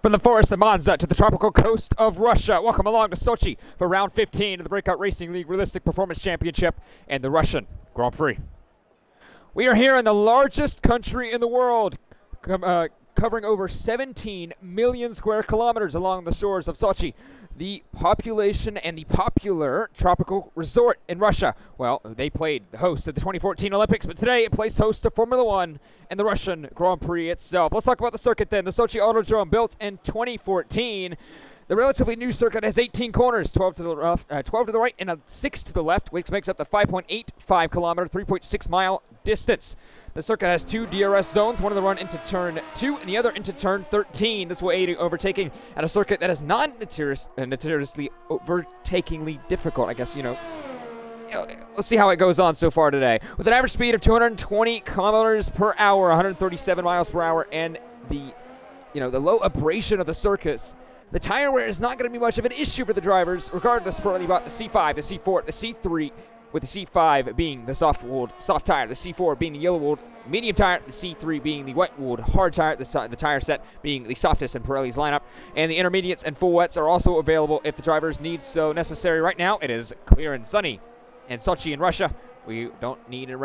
From the forest of Monza to the tropical coast of Russia, welcome along to Sochi for round 15 of the Breakout Racing League Realistic Performance Championship and the Russian Grand Prix. We are here in the largest country in the world, covering over 17 million square kilometers along the shores of Sochi, the population and the popular tropical resort in Russia. Well, they played the host of the 2014 Olympics, but today it plays host to Formula One and the Russian Grand Prix itself. Let's talk about the circuit then. The Sochi Autodrome, built in 2014. The relatively new circuit has 18 corners, 12 to the right and 6 to the left, which makes up the 5.85 kilometer, 3.6 mile distance. The circuit has two DRS zones, one of them run into turn 2 and the other into turn 13. This will aid in overtaking at a circuit that is not notoriously overtakingly difficult, I guess, Let's see how it goes on so far today. With an average speed of 220 kilometers per hour, 137 miles per hour, and the low abrasion of the circus, the tire wear is not going to be much of an issue for the drivers, regardless for about the C5, the C4, the C3, with the C5 being the soft tire, the C4 being the yellow-wooled medium tire, the C3 being the wet-wooled hard tire, the tire set being the softest in Pirelli's lineup, and the intermediates and full wets are also available if the drivers need so necessary. Right now, it is clear and sunny in Sochi in Russia. We don't need any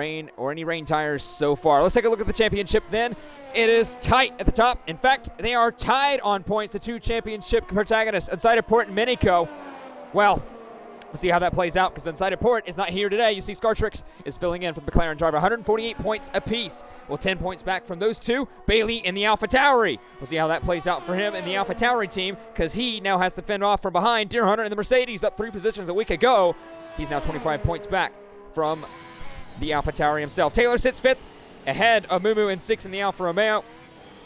rain tires so far. Let's take a look at the championship then. It is tight at the top. In fact, they are tied on points, the two championship protagonists, Inside Port and Minico. Well, we'll see how that plays out, because Inside Port is not here today. You see Scartrix is filling in for the McLaren driver. 148 points apiece. Well, 10 points back from those two. Bailey in the AlphaTauri. We'll see how that plays out for him in the AlphaTauri team, because he now has to fend off from behind Deer Hunter in the Mercedes, up 3 positions a week ago. He's now 25 points back from the AlphaTauri himself. Taylor sits 5th, ahead of Mumu in 6th in the Alfa Romeo.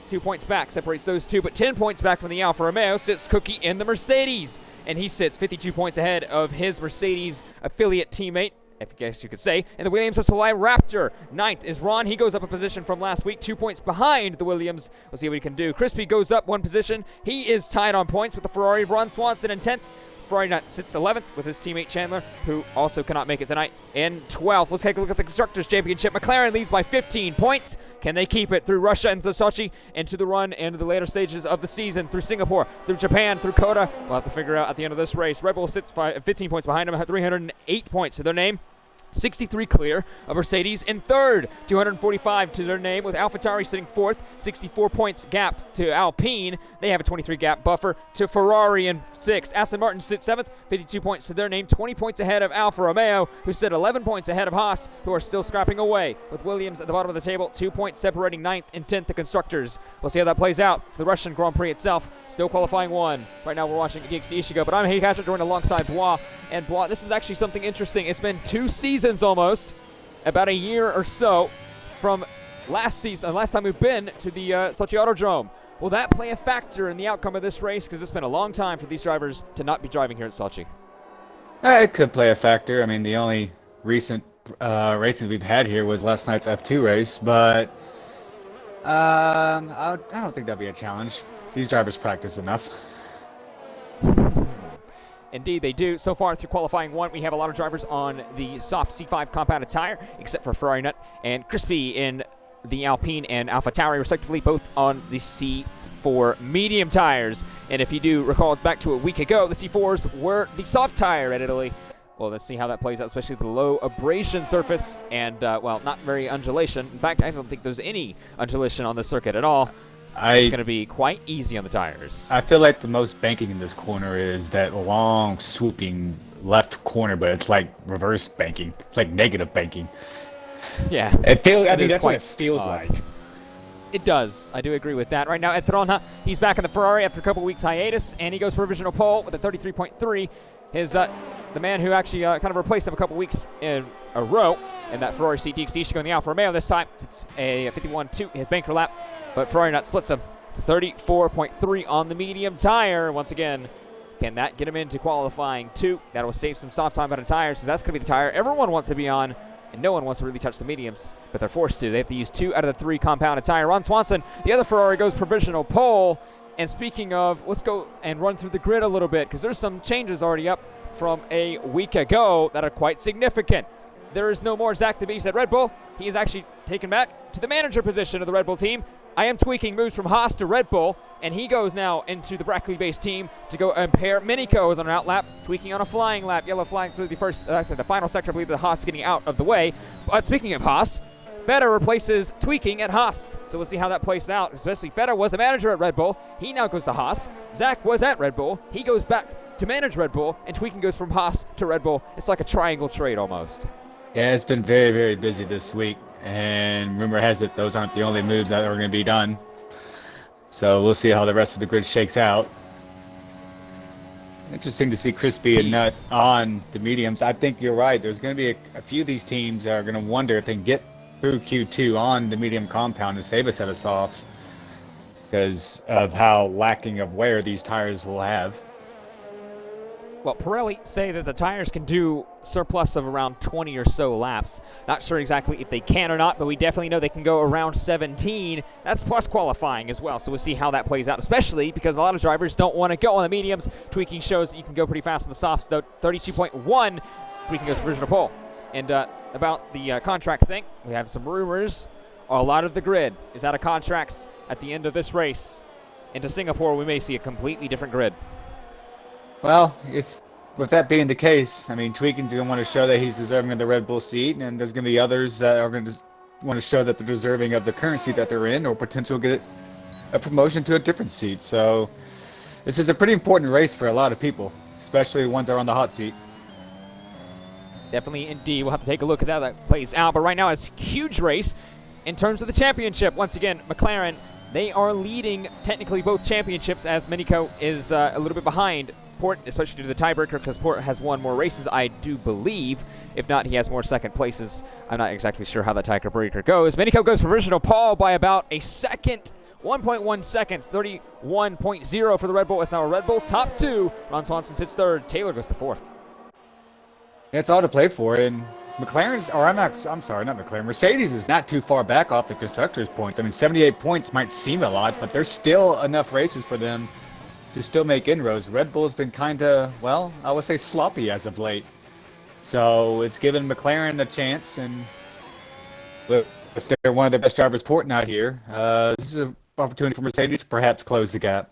2 points back separates those two, but 10 points back from the Alfa Romeo sits Cookie in the Mercedes. And he sits 52 points ahead of his Mercedes affiliate teammate, I guess you could say, and the Williams of Solai Raptor. 9th is Ron. He goes up a position from last week, 2 points behind the Williams. We'll see what he can do. Crispy goes up 1 position. He is tied on points with the Ferrari. Ron Swanson in 10th. Ferrari Nut sits 11th with his teammate Chandler, who also cannot make it tonight, in 12th. Let's take a look at the Constructors' Championship. McLaren leads by 15 points. Can they keep it through Russia and through Sochi, into the run, into the later stages of the season, through Singapore, through Japan, through Kota? We'll have to figure out at the end of this race. Red Bull sits 15 points behind them, 308 points to their name. 63 clear of Mercedes in 3rd, 245 to their name, with AlphaTauri sitting 4th, 64 points gap to Alpine. They have a 23 gap buffer to Ferrari in 6th. Aston Martin sits 7th, 52 points to their name, 20 points ahead of Alfa Romeo, who sit 11 points ahead of Haas, who are still scrapping away, with Williams at the bottom of the table, 2 points separating 9th and 10th the constructors. We'll see how that plays out for the Russian Grand Prix itself, still qualifying 1. Right now we're watching DXC Ishigo, but I'm Haycatcher joined alongside Bois. And Bois, this is actually something interesting. It's been 2 seasons almost, about a year or so from last season, last time we've been to the Sochi Autodrome. Will that play a factor in the outcome of this race? Because it's been a long time for these drivers to not be driving here at Sochi. It could play a factor. I mean, the only recent racing we've had here was last night's F2 race, but I don't think that'll be a challenge. These drivers practice enough. Indeed, they do. So far through qualifying 1, we have a lot of drivers on the soft C5 compounded tire, except for Ferrari Nut and Crispy in the Alpine and AlphaTauri, respectively, both on the C4 medium tires. And if you do recall back to a week ago, the C4s were the soft tire at Italy. Well, let's see how that plays out, especially the low abrasion surface and, not very undulation. In fact, I don't think there's any undulation on this circuit at all. It's going to be quite easy on the tires. I feel like the most banking in this corner is that long, swooping left corner, but it's like reverse banking. It's like negative banking. Yeah. It feels. I think that's what it feels like. It does. I do agree with that. Right now, Etronha, he's back in the Ferrari after a couple weeks hiatus, and he goes provisional pole with a 33.3. His the man who actually kind of replaced him a couple weeks in a row in that Ferrari seat, DXC Ishigo in the Alfa Romeo. This time, it's a 51.2, his banker lap, but Ferrari Nut splits him. 34.3 on the medium tire. Once again, can that get him into qualifying 2? That'll save some soft time out of tires, because that's going to be the tire everyone wants to be on, and no one wants to really touch the mediums, but they're forced to. They have to use 2 out of the 3 compounded tire. Ron Swanson, the other Ferrari, goes provisional pole. And speaking of, let's go and run through the grid a little bit, because there's some changes already up from a week ago that are quite significant. There is no more Zach the Beast at Red Bull. He is actually taken back to the manager position of the Red Bull team. I am tweaking moves from Haas to Red Bull, and he goes now into the Brackley-based team to go and pair Minico is on an out lap, tweaking on a flying lap, yellow flying through the final sector. I believe the Haas getting out of the way. But speaking of Haas, Feta replaces tweaking at Haas, so we'll see how that plays out. Especially Feta was the manager at Red Bull. He now goes to Haas. Zach was at Red Bull. He goes back to manage Red Bull, and tweaking goes from Haas to Red Bull. It's like a triangle trade almost. Yeah, it's been very, very busy this week, and rumor has it those aren't the only moves that are going to be done. So we'll see how the rest of the grid shakes out. Interesting to see Crispy and Nut on the mediums. I think you're right. There's going to be a few of these teams that are going to wonder if they can get through Q2 on the medium compound and save a set of softs because of how lacking of wear these tires will have. Well, Pirelli say that the tires can do surplus of around 20 or so laps. Not sure exactly if they can or not, but we definitely know they can go around 17. That's plus qualifying as well, so we'll see how that plays out, especially because a lot of drivers don't want to go on the mediums. Tweaking shows that you can go pretty fast on the softs, though. 32.1, Tweaking goes for original pole. And about the contract thing, we have some rumors. A lot of the grid is out of contracts at the end of this race. Into Singapore, we may see a completely different grid. Well, with that being the case, I mean, Tweaking's going to want to show that he's deserving of the Red Bull seat, and there's going to be others that are going to want to show that they're deserving of the current seat that they're in, or potential get a promotion to a different seat. So this is a pretty important race for a lot of people, especially the ones that are on the hot seat. Definitely, indeed. We'll have to take a look at how that plays out. But right now, it's a huge race in terms of the championship. Once again, McLaren, they are leading technically both championships as Minico is a little bit behind Port, especially due to the tiebreaker, because Port has won more races, I do believe. If not, he has more second places. I'm not exactly sure how that tiebreaker goes. Minico goes for provisional Paul by about a second, 1.1 seconds, 31.0 for the Red Bull. It's now a Red Bull top two. Ron Swanson sits third. Taylor goes to fourth. It's all to play for, and McLaren's, or I'm sorry, not McLaren. Mercedes is not too far back off the constructors' points. I mean, 78 points might seem a lot, but there's still enough races for them to still make inroads. Red Bull's been kind of, well, I would say sloppy as of late. So it's given McLaren a chance, and if they're one of the best drivers porting out here, this is an opportunity for Mercedes to perhaps close the gap.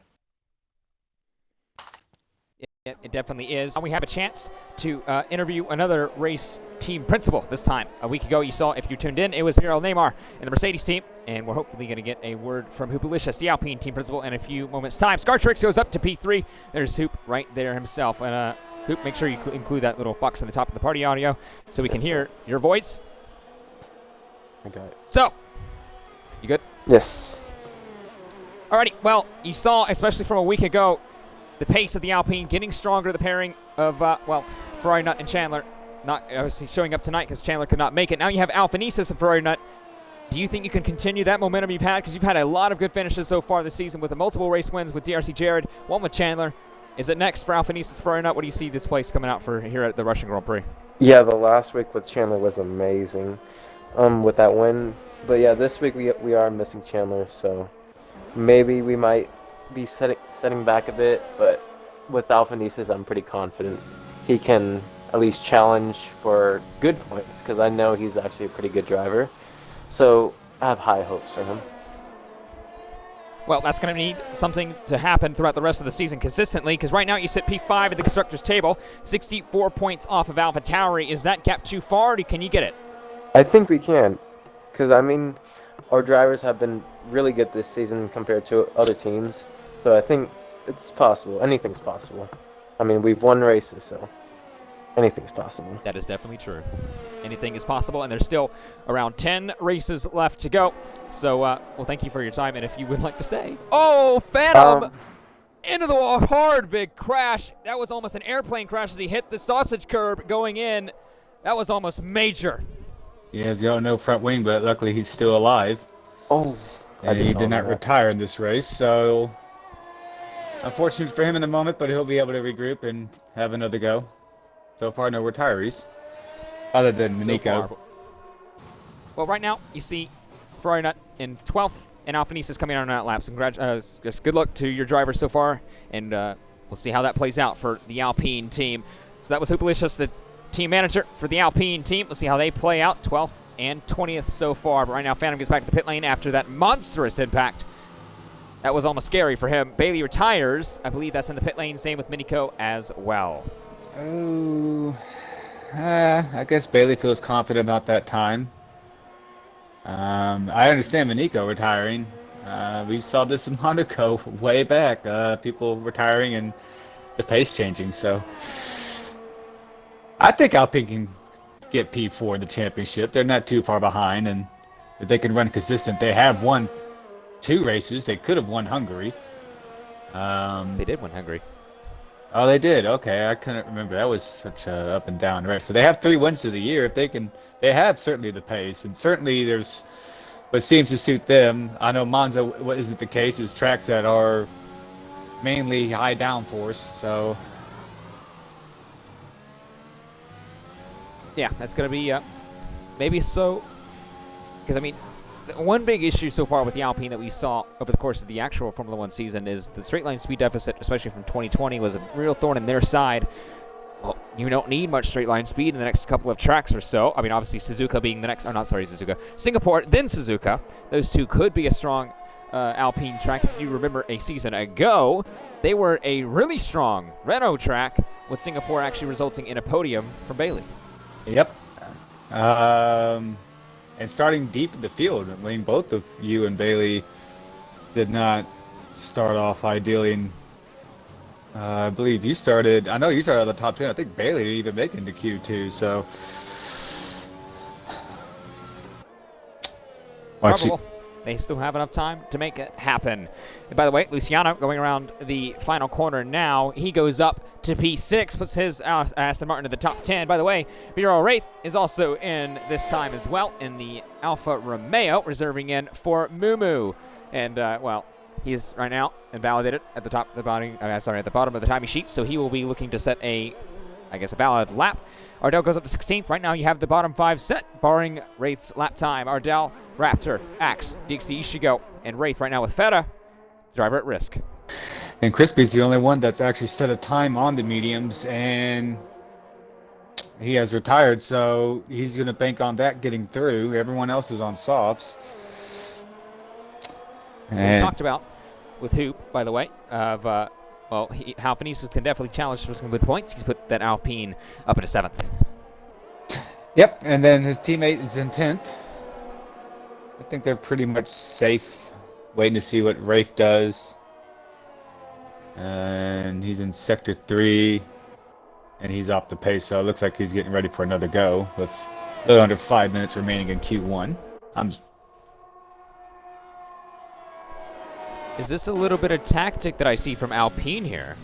It definitely is. We have a chance to interview another race team principal this time. A week ago, you saw, if you tuned in, it was BRL Neymar in the Mercedes team, and we're hopefully going to get a word from Hoopalicious, the Alpine team principal, in a few moments' time. Scartrix goes up to P3. There's Hoop right there himself. And Hoop, make sure you include that little box on the top of the party audio so we can hear your voice. I got it. So, you good? Yes. Alrighty, well, you saw, especially from a week ago, the pace of the Alpine getting stronger, the pairing of, Ferrari Nut and Chandler not obviously showing up tonight because Chandler could not make it. Now you have Alphanesis and Ferrari Nut. Do you think you can continue that momentum you've had? Because you've had a lot of good finishes so far this season with the multiple race wins with DRC Jared, one with Chandler. Is it next for Alphanesis, Ferrari Nut? What do you see this place coming out for here at the Russian Grand Prix? Yeah, the last week with Chandler was amazing with that win. But yeah, this week we are missing Chandler, so maybe we might be setting back a bit, but with Alphanesis, I'm pretty confident he can at least challenge for good points, because I know he's actually a pretty good driver. So I have high hopes for him. Well, that's going to need something to happen throughout the rest of the season consistently, because right now you sit P5 at the constructors' table, 64 points off of AlphaTauri. Is that gap too far, or can you get it? I think we can, because I mean, our drivers have been really good this season compared to other teams. So I think it's possible. Anything's possible. I mean, we've won races, so anything's possible. That is definitely true. Anything is possible, and there's still around 10 races left to go. So, well, thank you for your time, and if you would like to say... Oh, Phantom! Into the wall, hard, big crash. That was almost an airplane crash as he hit the sausage curb going in. That was almost major. He has no front wing, but luckily he's still alive. Oh. And he did not retire in this race, so... Unfortunate for him in the moment, but he'll be able to regroup and have another go. So far, no retirees, other than Minico. Well, right now, you see Ferrari Nut in 12th, and Alphanesis coming on out laps. Just good luck to your drivers so far, and we'll see how that plays out for the Alpine team. So that was Hoopalicious, the team manager for the Alpine team. Let's see how they play out. 12th and 20th so far. But right now, Phantom gets back to the pit lane after that monstrous impact. That was almost scary for him. Bailey retires. I believe that's in the pit lane. Same with Miniko as well. Oh, I guess Bailey feels confident about that time. I understand Miniko retiring. We saw this in Monaco way back. People retiring and the pace changing. So I think Alpine can get P4 in the championship. They're not too far behind, and if they can run consistent, they have won 2 races. They could have won Hungary. They did win Hungary. Oh, they did. Okay, I couldn't remember. That was such a up and down race. So they have 3 wins of the year. If they can, they have certainly the pace, and certainly there's what seems to suit them. I know Monza, what isn't the case, is tracks that are mainly high downforce. So yeah, that's going to be maybe so. Because I mean, one big issue so far with the Alpine that we saw over the course of the actual Formula 1 season is the straight line speed deficit, especially from 2020, was a real thorn in their side. Well, you don't need much straight line speed in the next couple of tracks or so. I mean, obviously Suzuka being the next, Singapore, then Suzuka. Those two could be a strong Alpine track. If you remember a season ago, they were a really strong Renault track, with Singapore actually resulting in a podium for Bailey. yep. And starting deep in the field. I mean, both of you and Bailey did not start off ideally. And, I believe you started. I know you started at the top 10. I think Bailey didn't even make it into Q2. So, Probable. They still have enough time to make it happen. And by the way, Luciano going around the final corner now. He goes up to P6, puts his Aston Martin to the top 10. By the way, BRL Wraith is also in this time as well in the Alfa Romeo, reserving in for Mumu. And, well, he is right now invalidated at the bottom of the timing sheet, so he will be looking to set a valid lap. Ardell goes up to 16th. Right now you have the bottom 5 set, barring Wraith's lap time. Ardell, Raptor, Axe, Dixie Ishigo, and Wraith right now with Feta, driver at risk. And Crispy's the only one that's actually set a time on the mediums, and he has retired, so he's going to bank on that getting through. Everyone else is on softs. We talked about with Hoop, by the way, of Alphanesis can definitely challenge for some good points. He's put that Alpine up into 7th. Yep, and then his teammate is in 10th. I think they're pretty much safe, waiting to see what Rafe does. And he's in Sector 3, and he's off the pace, so it looks like he's getting ready for another go with a little under 5 minutes remaining in Q1. Is this a little bit of tactic that I see from Alpine here?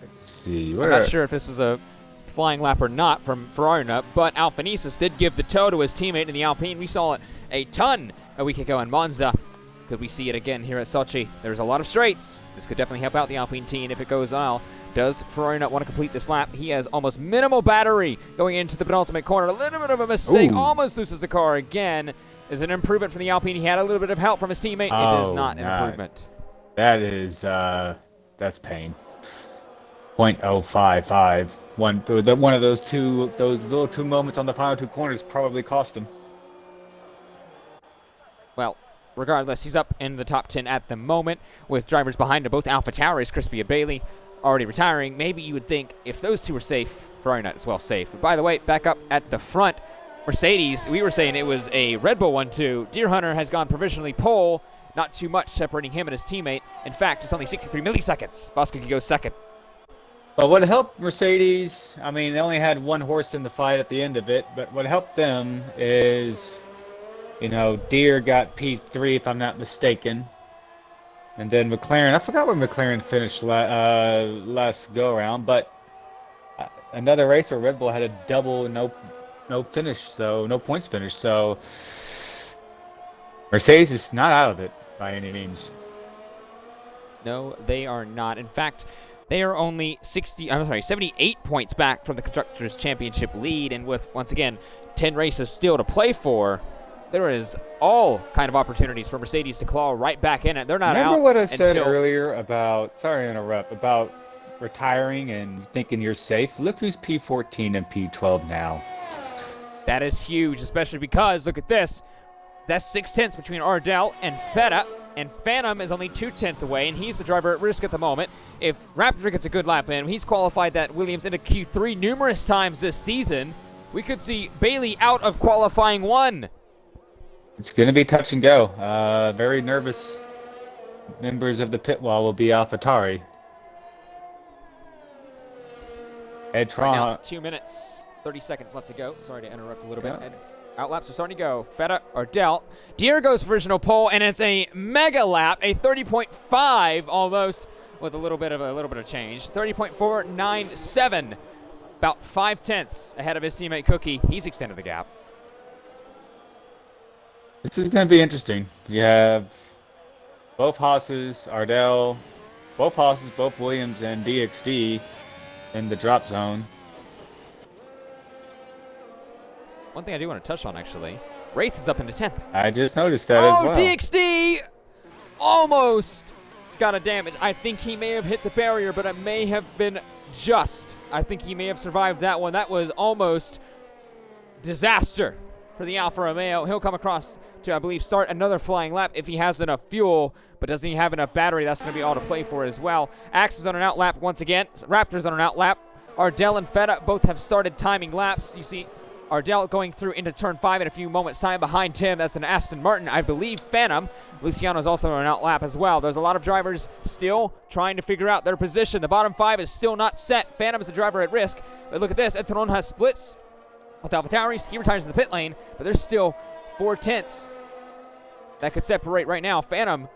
Let's see. I'm not sure if this is a flying lap or not from Ferrari, but Alphanesis did give the toe to his teammate in the Alpine. We saw it a ton a week ago in Monza. Could we see it again here at Sochi? There's a lot of straights. This could definitely help out the Alpine team if it goes well. Does Ferrari not want to complete this lap? He has almost minimal battery going into the penultimate corner. A little bit of a mistake. Ooh. Almost loses the car again. Is an improvement from the Alpine. He had a little bit of help from his teammate. It is not an improvement. That is, that's pain. 0.055. One of those little two moments on the final 2 corners probably cost him. Well, regardless, he's up in the top 10 at the moment with drivers behind him. Both Alpha Tauris, Crispy and Bailey, already retiring. Maybe you would think if those two were safe, Ferrari not as well safe. But by the way, back up at the front, Mercedes, we were saying it was a Red Bull 1-2. Deer Hunter has gone provisionally pole. Not too much separating him and his teammate. In fact, it's only 63 milliseconds. Bosco could go second. But what helped Mercedes, I mean, they only had one horse in the fight at the end of it, but what helped them is, Deere got P3, if I'm not mistaken. And then McLaren, I forgot where McLaren finished last go-around, but another race where Red Bull had a double no finish, so no points finish. So Mercedes is not out of it by any means. No, they are not. In fact, they are only 78 points back from the Constructors' Championship lead, and with, once again, 10 races still to play for, there is all kind of opportunities for Mercedes to claw right back in it. They're not out. Remember what I said earlier about, sorry to interrupt, about retiring and thinking you're safe? Look who's P14 and P12 now. That is huge, especially because, look at this. That's 6/10 between Ardell and Feta, and Phantom is only 2/10 away, and he's the driver at risk at the moment. If Raptor gets a good lap in, he's qualified that Williams into Q3 numerous times this season, we could see Bailey out of qualifying 1. It's going to be touch and go. Very nervous members of the pit wall will be AlphaTauri. Right now, 2 minutes, 30 seconds left to go. Sorry to interrupt a little bit. Outlaps are starting to go. Feta, Ardell. Deere goes provisional pole, and it's a mega lap, a 30.5 almost, with a little bit of change. 30.497, about 5/10 ahead of his teammate Cookie. He's extended the gap. This is going to be interesting. You have both Haas's, Ardell, both Williams, and DXD in the drop zone. One thing I do want to touch on, actually. Wraith is up into 10th. I just noticed that as well. Oh, DXD almost got a damage. I think he may have hit the barrier, but it may have been just. I think he may have survived that one. That was almost disaster for the Alfa Romeo. He'll come across to, I believe, start another flying lap if he has enough fuel, but doesn't he have enough battery? That's going to be all to play for as well. Axe is on an outlap once again. Raptor's on an outlap. Ardell and Feta both have started timing laps. You see Ardell going through into turn 5 in a few moments' time. Behind him, that's an Aston Martin, I believe, Phantom. Luciano's also on an outlap as well. There's a lot of drivers still trying to figure out their position. The bottom 5 is still not set. Phantom is the driver at risk. But look at this. Etron has splits with AlphaTauri. He retires in the pit lane, but there's still 4/10 that could separate right now. Phantom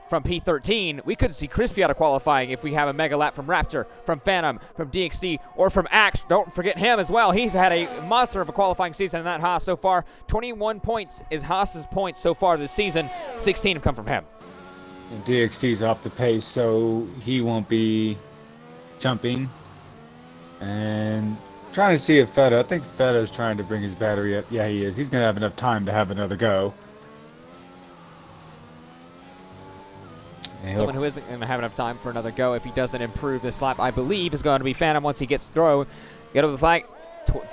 from P13. We could see Crispy out of qualifying if we have a mega lap from Raptor, from Phantom, from DXD, or from Axe. Don't forget him as well. He's had a monster of a qualifying season in that Haas so far. 21 points is Haas's points so far this season. 16 have come from him. And DXD's off the pace, so he won't be jumping. And trying to see if I think Feta's trying to bring his battery up. Yeah, he is. He's going to have enough time to have another go. Someone who isn't going to have enough time for another go if he doesn't improve this lap, I believe, is going to be Phantom once he gets through. Get over the flag.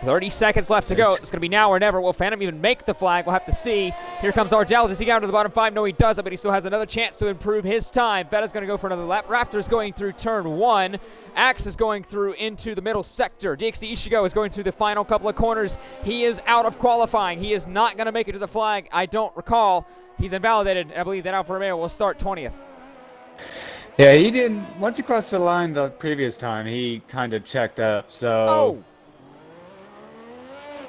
30 seconds left to go. It's going to be now or never. Will Phantom even make the flag? We'll have to see. Here comes Ardell. Does he get down to the bottom 5? No, he doesn't, but he still has another chance to improve his time. Feta's going to go for another lap. Raptor's going through turn 1. Axe is going through into the middle sector. DXD Ishigo is going through the final couple of corners. He is out of qualifying. He is not going to make it to the flag. I don't recall. He's invalidated. I believe that Alfa Romeo will start 20th. Yeah, he didn't. Once he crossed the line the previous time, he kind of checked up. So. Oh.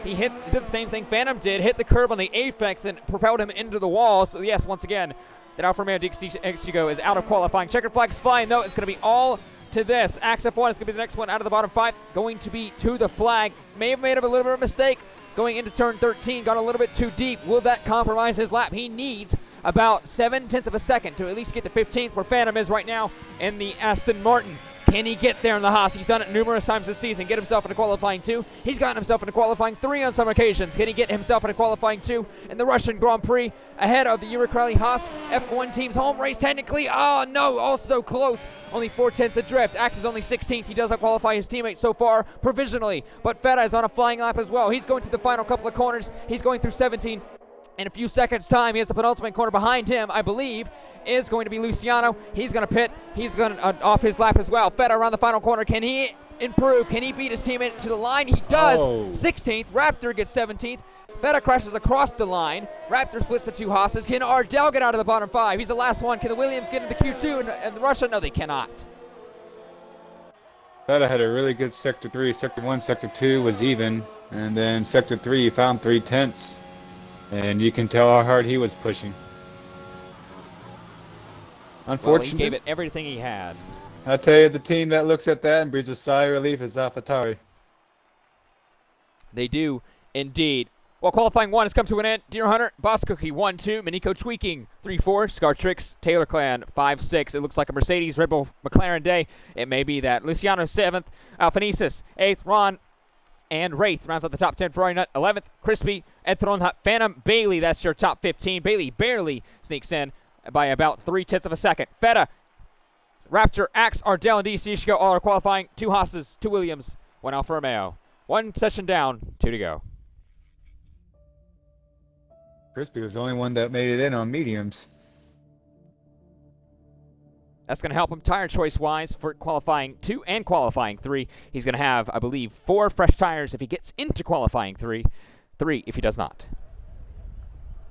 He did the same thing Phantom did. Hit the curb on the apex and propelled him into the wall. So yes, once again, that Alfa Romeo DXD is out of qualifying. Checkered flag's flying though. It's going to be all to this. Axe F1 is going to be the next one out of the bottom 5. Going to be to the flag. May have made a little bit of a mistake going into turn 13. Got a little bit too deep. Will that compromise his lap? He needs about 0.7 of a second to at least get to 15th, where Phantom is right now in the Aston Martin. Can he get there in the Haas? He's done it numerous times this season. Get himself into qualifying 2. He's gotten himself into qualifying 3 on some occasions. Can he get himself into qualifying 2 in the Russian Grand Prix ahead of the Uralkali Haas F1 team's home race technically? Oh no, also close. Only 0.4 adrift. Axe is only 16th. He does not qualify his teammate so far provisionally, but Feta is on a flying lap as well. He's going through the final couple of corners. He's going through 17. In a few seconds' time, he has the penultimate corner behind him, I believe, is going to be Luciano. He's going to pit. He's going to off his lap as well. Feta around the final corner. Can he improve? Can he beat his teammate to the line? He does. 16th. Raptor gets 17th. Feta crashes across the line. Raptor splits the 2 Haas's. Can Ardell get out of the bottom 5? He's the last one. Can the Williams get into Q2 and the Russia? No, they cannot. Feta had a really good Sector 3. Sector 1, Sector 2 was even. And then Sector 3, he found 0.3. And you can tell how hard he was pushing. Unfortunately, well, he gave it everything he had. I tell you, the team that looks at that and breathes a sigh of relief is AlphaTauri. They do indeed. Well, qualifying 1 has come to an end. Deer Hunter, Boss Cookie 1-2, Miniko Tweaking 3-4, Scar Tricks, Taylor Clan 5-6. It looks like a Mercedes, Red Bull, McLaren day. It may be that. Luciano 7th, Alphanesis 8th, Ron and Wraith rounds out the top 10. Ferrari Nut 11th, Crispy, Etron, Phantom, Bailey. That's your top 15. Bailey barely sneaks in by about 0.3 of a second. Feta, Raptor, Axe, Ardell, and DC Ishiko all are qualifying. 2 Haas's, 2 Williams, 1 Alfa Romeo. 1 session down, 2 to go. Crispy was the only one that made it in on mediums. That's going to help him tire choice-wise for qualifying 2 and qualifying 3. He's going to have, I believe, 4 fresh tires if he gets into qualifying 3. 3 if he does not.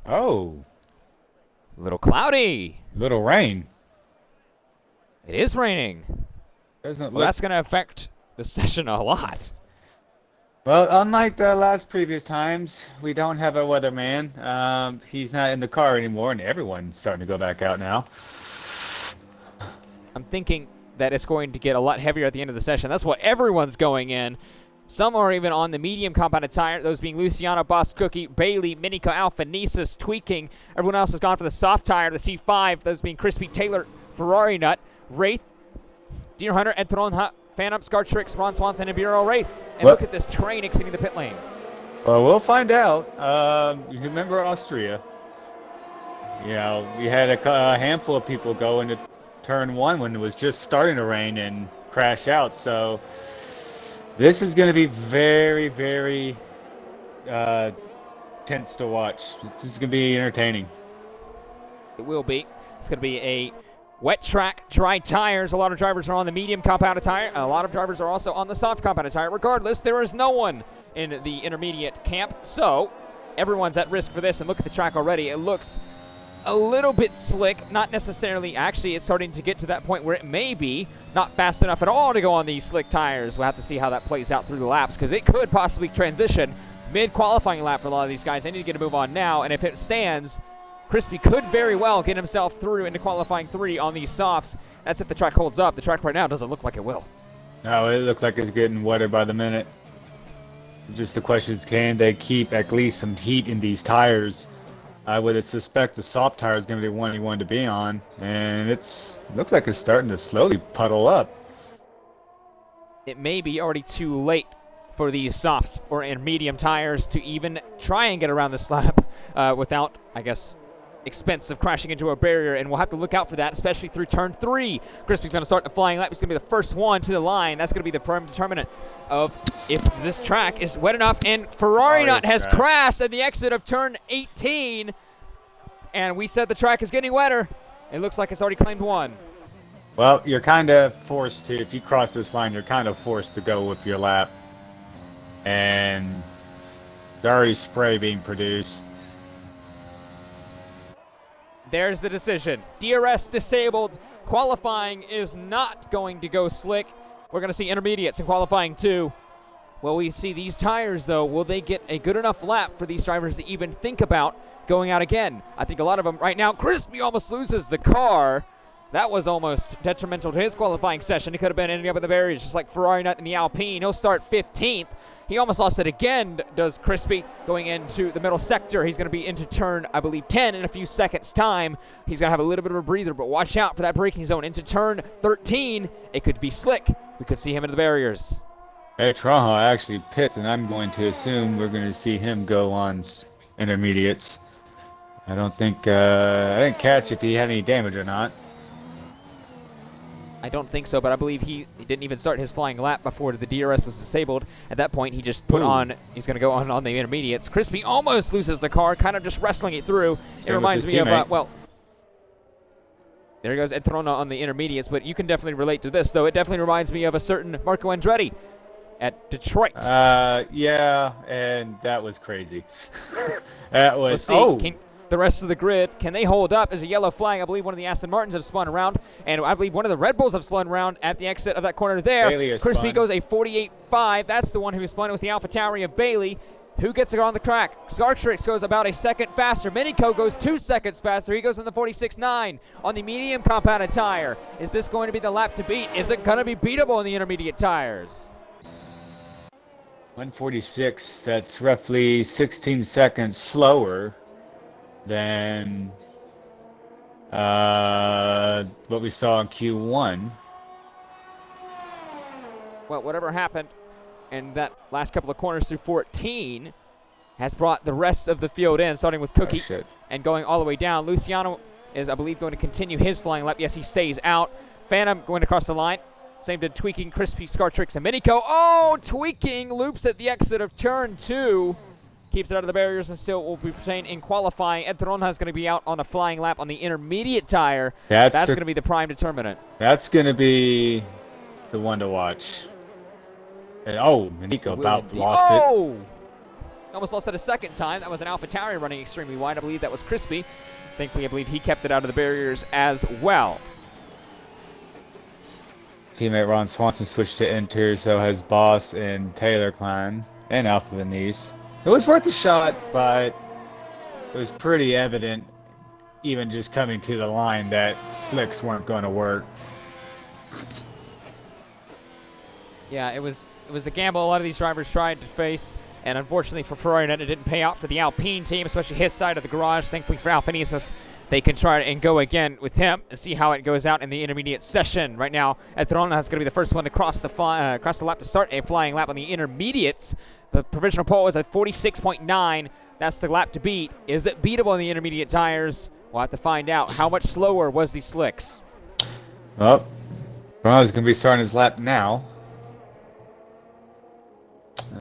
Oh. A little cloudy. Little rain. It is raining. Doesn't Well, that's going to affect the session a lot. Well, unlike the last previous times, we don't have a weatherman. He's not in the car anymore, and everyone's starting to go back out now. I'm thinking that it's going to get a lot heavier at the end of the session. That's what everyone's going in. Some are even on the medium compounded tire, those being Luciano, Boss Cookie, Bailey, Minico, Alpha, Nisus, Tweaking. Everyone else has gone for the soft tire, the C5, those being Crispy, Taylor, Ferrari Nut, Wraith, Deer Hunter, Entron, Phantom, Scartrix, Ron Swanson, and BRL Wraith. And look at this train exiting the pit lane. Well, we'll find out. You remember Austria? You know, we had a handful of people go into turn 1 when it was just starting to rain and crash out. So this is going to be very, very tense to watch. This is going to be entertaining. It will be. It's going to be a wet track, dry tires. A lot of drivers are on the medium compounded tire. A lot of drivers are also on the soft compounded tire. Regardless, there is no one in the intermediate camp. So everyone's at risk for this. And look at the track already. It looks a little bit slick. Not necessarily. Actually, it's starting to get to that point where it may be not fast enough at all to go on these slick tires. We'll have to see how that plays out through the laps, because it could possibly transition mid-qualifying lap for a lot of these guys. They need to get a move on now. And if it stands, Crispy could very well get himself through into qualifying 3 on these softs. That's if the track holds up. The track right now doesn't look like it will. No, it looks like it's getting wetter by the minute. Just the question is, can they keep at least some heat in these tires? I would suspect the soft tire is going to be the one he wanted to be on, and looks like it's starting to slowly puddle up. It may be already too late for these softs or in medium tires to even try and get around the slab without, I guess, expense of crashing into a barrier, and we'll have to look out for that, especially through turn 3. Crispy's going to start the flying lap. He's going to be the first one to the line. That's going to be the prime determinant of if this track is wet enough. And Ferrari Nut has crashed at the exit of turn 18, and we said the track is getting wetter. It looks like it's already claimed 1. Well, you're kind of forced to, if you cross this line, you're kind of forced to go with your lap. And there's already spray being produced. There's the decision. DRS disabled. Qualifying is not going to go slick. We're going to see intermediates in qualifying 2. Will we see these tires, though? Will they get a good enough lap for these drivers to even think about going out again? I think a lot of them right now. Crispy almost loses the car. That was almost detrimental to his qualifying session. He could have been ending up at the barriers, just like Ferrari Nut in the Alpine. He'll start 15th. He almost lost it again, does Crispy, going into the middle sector. He's going to be into turn, I believe, 10 in a few seconds' time. He's going to have a little bit of a breather, but watch out for that braking zone. Into turn 13, it could be slick. We could see him into the barriers. Hey, Traha actually pits, and I'm going to assume we're going to see him go on intermediates. I don't think, I didn't catch if he had any damage or not. I don't think so, but I believe he didn't even start his flying lap before the DRS was disabled. At that point, he just put on, he's going to go on the intermediates. Crispy almost loses the car, kind of just wrestling it through. It reminds me of, well, there he goes, Entrona on the intermediates, but you can definitely relate to this, though. It definitely reminds me of a certain Marco Andretti at Detroit. Yeah, and that was crazy. That was, the rest of the grid, can they hold up as a yellow flag? I believe one of the Aston Martins have spun around, and I believe one of the Red Bulls have spun around at the exit of that corner there. Crispy goes a 48.5. That's the one who spun. It was the AlphaTauri of Bailey. Who gets it on the track? Scartrix goes about a second faster. Minico goes 2 seconds faster. He goes in the 46.9 on the medium compounded tire. Is this going to be the lap to beat? Is it going to be beatable in the intermediate tires? 146, that's roughly 16 seconds slower than what we saw in Q1. Well, whatever happened in that last couple of corners through 14 has brought the rest of the field in, starting with Cookie and going all the way down. Luciano is, I believe, going to continue his flying lap. Yes, he stays out. Phantom going across the line. Same did Tweaking, Crispy, Scartrix, and Minico. Oh, Tweaking loops at the exit of turn 2. keeps it out of the barriers and still will be retained in qualifying. Ed Tronha is going to be out on a flying lap on the intermediate tire. That's going to be the prime determinant. That's going to be the one to watch. And, Nico about lost it. Almost lost it a second time. That was an AlphaTauri running extremely wide. I believe that was Crispy. Thankfully, I believe he kept it out of the barriers as well. Teammate Ron Swanson switched to Inter, so has Boss and Taylor Klein and Alpha Venice. It was worth a shot, but it was pretty evident, even just coming to the line, that slicks weren't going to work. Yeah, it was a gamble a lot of these drivers tried to face, and unfortunately for Ferrari, it didn't pay out for the Alpine team, especially his side of the garage. Thankfully for Alpha, they can try and go again with him and see how it goes out in the intermediate session. Right now, Tronha is going to be the first one to cross the lap to start a flying lap on the intermediates. The provisional pole is at 46.9. That's the lap to beat. Is it beatable in the intermediate tires? We'll have to find out. How much slower was the slicks? Well, Tronha's going to be starting his lap now.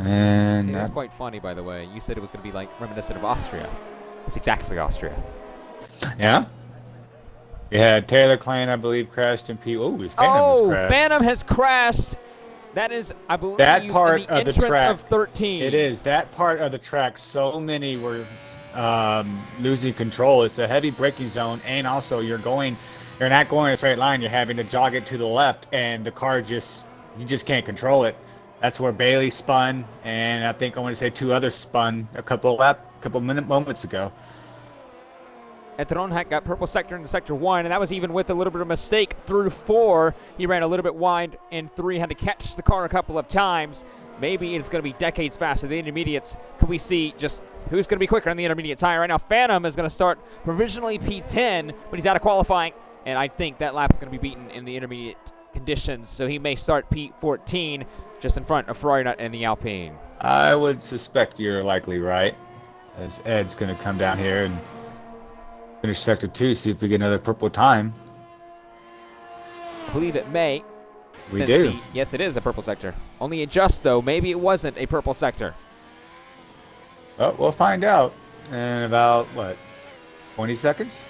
And it was quite funny, by the way. You said it was going to be like reminiscent of Austria. It's exactly Austria. Yeah. We had Taylor Klein, I believe, crashed in P. Oh, his Phantom has crashed. Phantom has crashed. That is, I believe, that part in the of the entrance track of 13. It is. That part of the track, so many were losing control. It's a heavy braking zone, and also you're not going in a straight line. You're having to jog it to the left, and the car you just can't control it. That's where Bailey spun, and I think I want to say 2 others spun a couple moments ago. Tronha got purple sector into sector 1, and that was even with a little bit of mistake through 4. He ran a little bit wide in 3, had to catch the car a couple of times. Maybe it's going to be decades faster. The intermediates, can we see just who's going to be quicker on the intermediate tire? Right now, Phantom is going to start provisionally P10, but he's out of qualifying, and I think that lap is going to be beaten in the intermediate conditions, so he may start P14 just in front of Ferrari and the Alpine. I would suspect you're likely right, as Ed's going to come down here and finish sector 2, see if we get another purple time. I believe it may. We do. Yes, it is a purple sector. Only adjust, though. Maybe it wasn't a purple sector. Well, we'll find out in about, 20 seconds?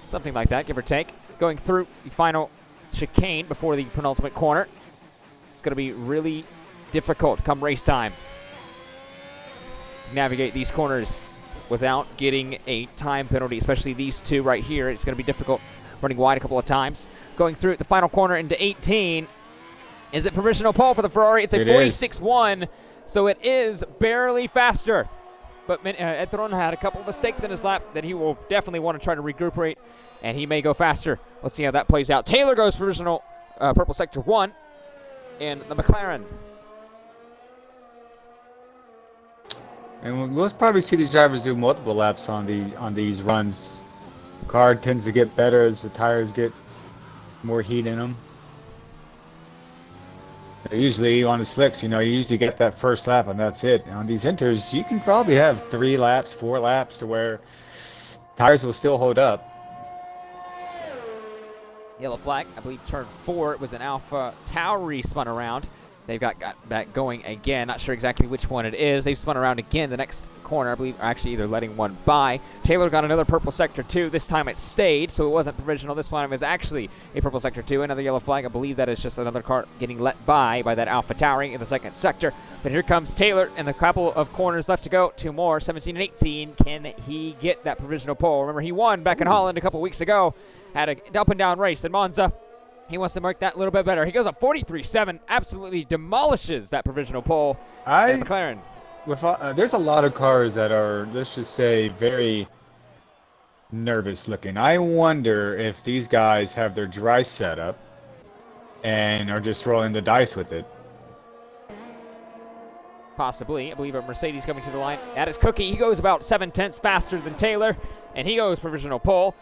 Something like that, give or take. Going through the final chicane before the penultimate corner. It's going to be really difficult come race time to navigate these corners without getting a time penalty, especially these two right here. It's going to be difficult running wide a couple of times. Going through the final corner into 18. Is it provisional pole for the Ferrari? It's a 46.1, so it is barely faster. But Ed Tronha had a couple of mistakes in his lap that he will definitely want to try to recuperate, and he may go faster. Let's see how that plays out. Taylor goes provisional purple sector 1 in the McLaren. And we'll probably see these drivers do multiple laps on these runs. The car tends to get better as the tires get more heat in them. Usually on the slicks, you usually get that first lap and that's it. On these inters, you can probably have 3 laps, 4 laps to where tires will still hold up. Yellow flag, I believe turn 4. It was an AlphaTauri spun around. They've got that going again. Not sure exactly which one it is. They've spun around again the next corner. I believe are actually either letting one by. Taylor got another purple sector 2. This time it stayed, so it wasn't provisional. This one was actually a purple sector 2. Another yellow flag. I believe that is just another car getting let by that AlphaTauri in the second sector. But here comes Taylor, and a couple of corners left to go. 2 more, 17 and 18. Can he get that provisional pole? Remember, he won back in Holland a couple weeks ago. Had an up-and-down race in Monza. He wants to make that a little bit better. He goes up 43.7, absolutely demolishes that provisional pole at McLaren. There's a lot of cars that are, let's just say, very nervous looking. I wonder if these guys have their dry setup and are just rolling the dice with it. Possibly. I believe a Mercedes coming to the line. That is Cookie. He goes about 7/10 faster than Taylor, and he goes provisional pole.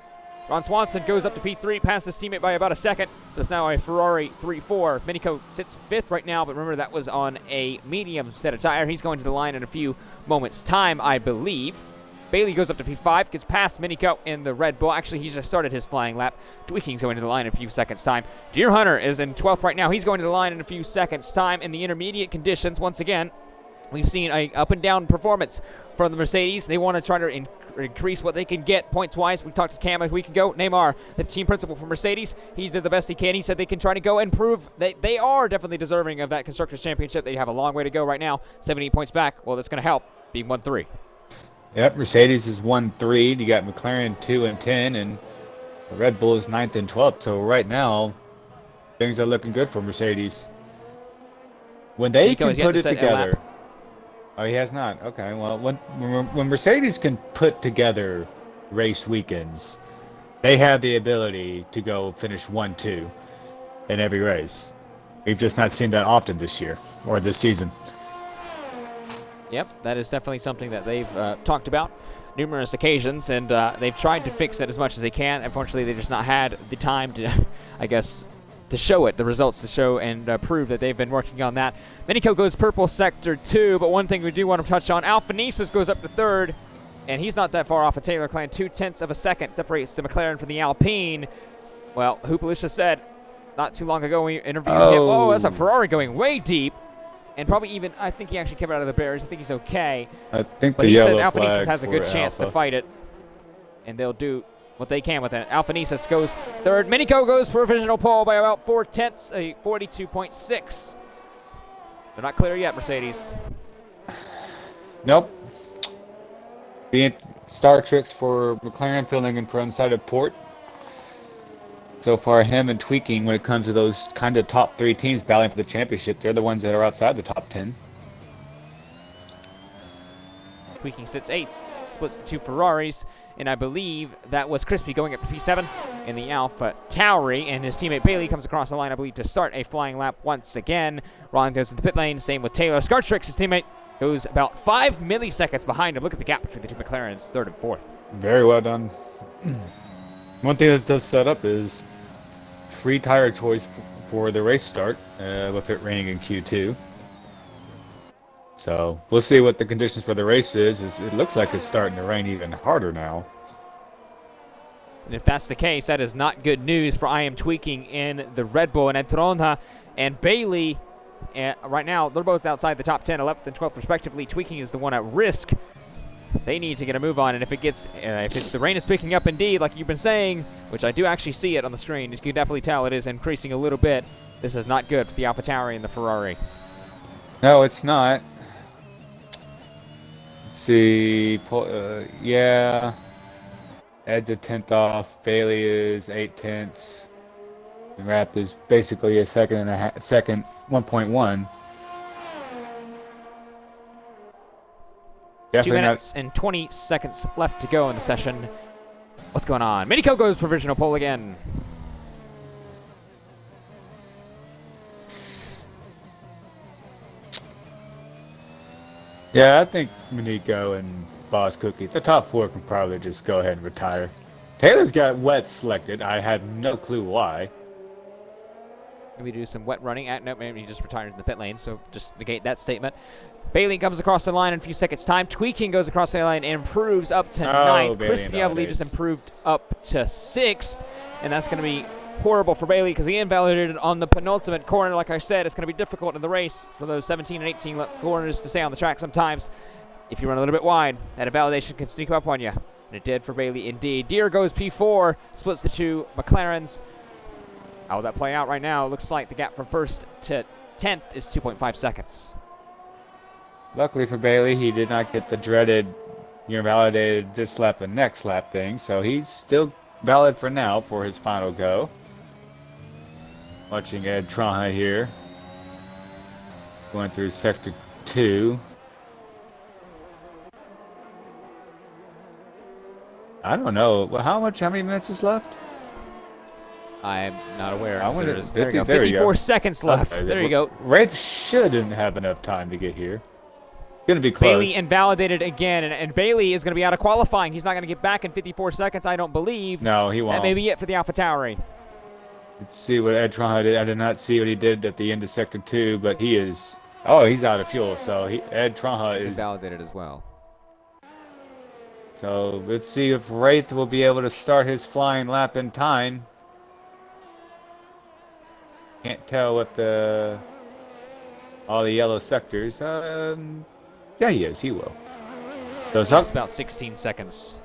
Ron Swanson goes up to P3, past his teammate by about a second, so it's now a Ferrari 3-4. Minico sits 5th right now, but remember that was on a medium set of tire. He's going to the line in a few moments' time, I believe. Bailey goes up to P5, gets past Minico in the Red Bull. Actually, he's just started his flying lap. Tweaking's going to the line in a few seconds' time. Deer Hunter is in 12th right now. He's going to the line in a few seconds' time in the intermediate conditions. Once again, We've seen a up and down performance from the Mercedes. They want to try to increase what they can get points-wise. We talked to Cam a week ago. Neymar, the team principal for Mercedes, he did the best he can. He said they can try to go and prove they are definitely deserving of that Constructors' Championship. They have a long way to go right now. 78 points back. Well, that's going to help being 1-3. Yep, Mercedes is 1-3. You got McLaren 2-10, and Red Bull is 9th and 12th. So right now, things are looking good for Mercedes. When they can put it together. Oh, he has not. Okay, well, when Mercedes can put together race weekends, they have the ability to go finish 1-2 in every race. We've just not seen that often this year or this season. Yep, that is definitely something that they've talked about numerous occasions, and they've tried to fix it as much as they can. Unfortunately, they've just not had the time to, I guess, to show it, the results to show and prove that they've been working on that. Minico goes purple sector 2, but one thing we do want to touch on, Alphanisas goes up to 3rd, and he's not that far off of Taylor Clan. 0.2 of a second separates the McLaren from the Alpine. Well, Hupalisha said not too long ago when we interviewed him, oh, that's a Ferrari going way deep, and probably even, I think he actually came out of the barriers. I think he's okay. I think but the he said yellow Alphanisas has a good for chance Alpha. to fight it, and they'll do what they can with it. Alphanisas goes 3rd. Minico goes provisional pole by about 0.4, a 42.6. They're not clear yet, Mercedes. Nope. The star tricks for McLaren filling in for unsighted port. So far, him and Tweaking, when it comes to those kind of top 3 teams battling for the championship, they're the ones that are outside the top 10. Tweaking sits 8th, splits the 2 Ferraris, and I believe that was Crispy going up to P7 in the Alpha Tauri, and his teammate Bailey comes across the line, I believe, to start a flying lap once again. Ron goes to the pit lane, same with Taylor. Scartrix, his teammate, goes about 5 milliseconds behind him. Look at the gap between the 2 McLarens, 3rd and 4th. Very well done. One thing that does set up is free tire choice for the race start, with it raining in Q2. So we'll see what the conditions for the race is. It looks like it's starting to rain even harder now. And if that's the case, that is not good news for I Am Tweaking in the Red Bull. And Tronha and Bailey, right now, they're both outside the top 10, 11th and 12th respectively. Tweaking is the one at risk. They need to get a move on, and if the rain is picking up indeed, like you've been saying, which I do actually see it on the screen, you can definitely tell it is increasing a little bit. This is not good for the AlphaTauri and the Ferrari. No, it's not. Let's see. Yeah. Ed's a 10th off. Bailey is 8/10. And Rath is basically a second and a half, 1.1. 2 minutes and 20 seconds left to go in the session. What's going on? Minico goes provisional pole again. Yeah, I think Minico and Boss Cookie, the top 4 can probably just go ahead and retire. Taylor's got wet selected. I had no clue why. Maybe do some wet running. Nope, maybe he just retired in the pit lane, so just negate that statement. Bailey comes across the line in a few seconds' time. Tweaking goes across the line and improves up to 9th. Crispy, I believe, just improved up to 6th, and that's going to be horrible for Bailey because he invalidated on the penultimate corner. Like I said, it's going to be difficult in the race for those 17 and 18 corners to stay on the track sometimes. If you run a little bit wide, that invalidation can sneak up on you. And it did for Bailey indeed. Deere goes P4, splits the 2 McLarens. How will that play out right now? It looks like the gap from 1st to 10th is 2.5 seconds. Luckily for Bailey, he did not get the dreaded, you're validated this lap and next lap thing, so he's still valid for now for his final go. Watching Ed Traha here. Going through sector 2. I don't know. How many minutes is left? I'm not aware. I wonder, there you go. 54 seconds left. Okay, there you go. Wraith shouldn't have enough time to get here. Going to be close. Bailey invalidated again, and Bailey is going to be out of qualifying. He's not going to get back in 54 seconds, I don't believe. No, he won't. That may be it for the AlphaTauri. Let's see what Ed Traha did. I did not see what he did at the end of sector 2, but he is... Oh, he's out of fuel, so Ed Traha is... invalidated as well. So let's see if Wraith will be able to start his flying lap in time. Can't tell what all the yellow sectors. Yeah, he is. He will. So It's about 16 seconds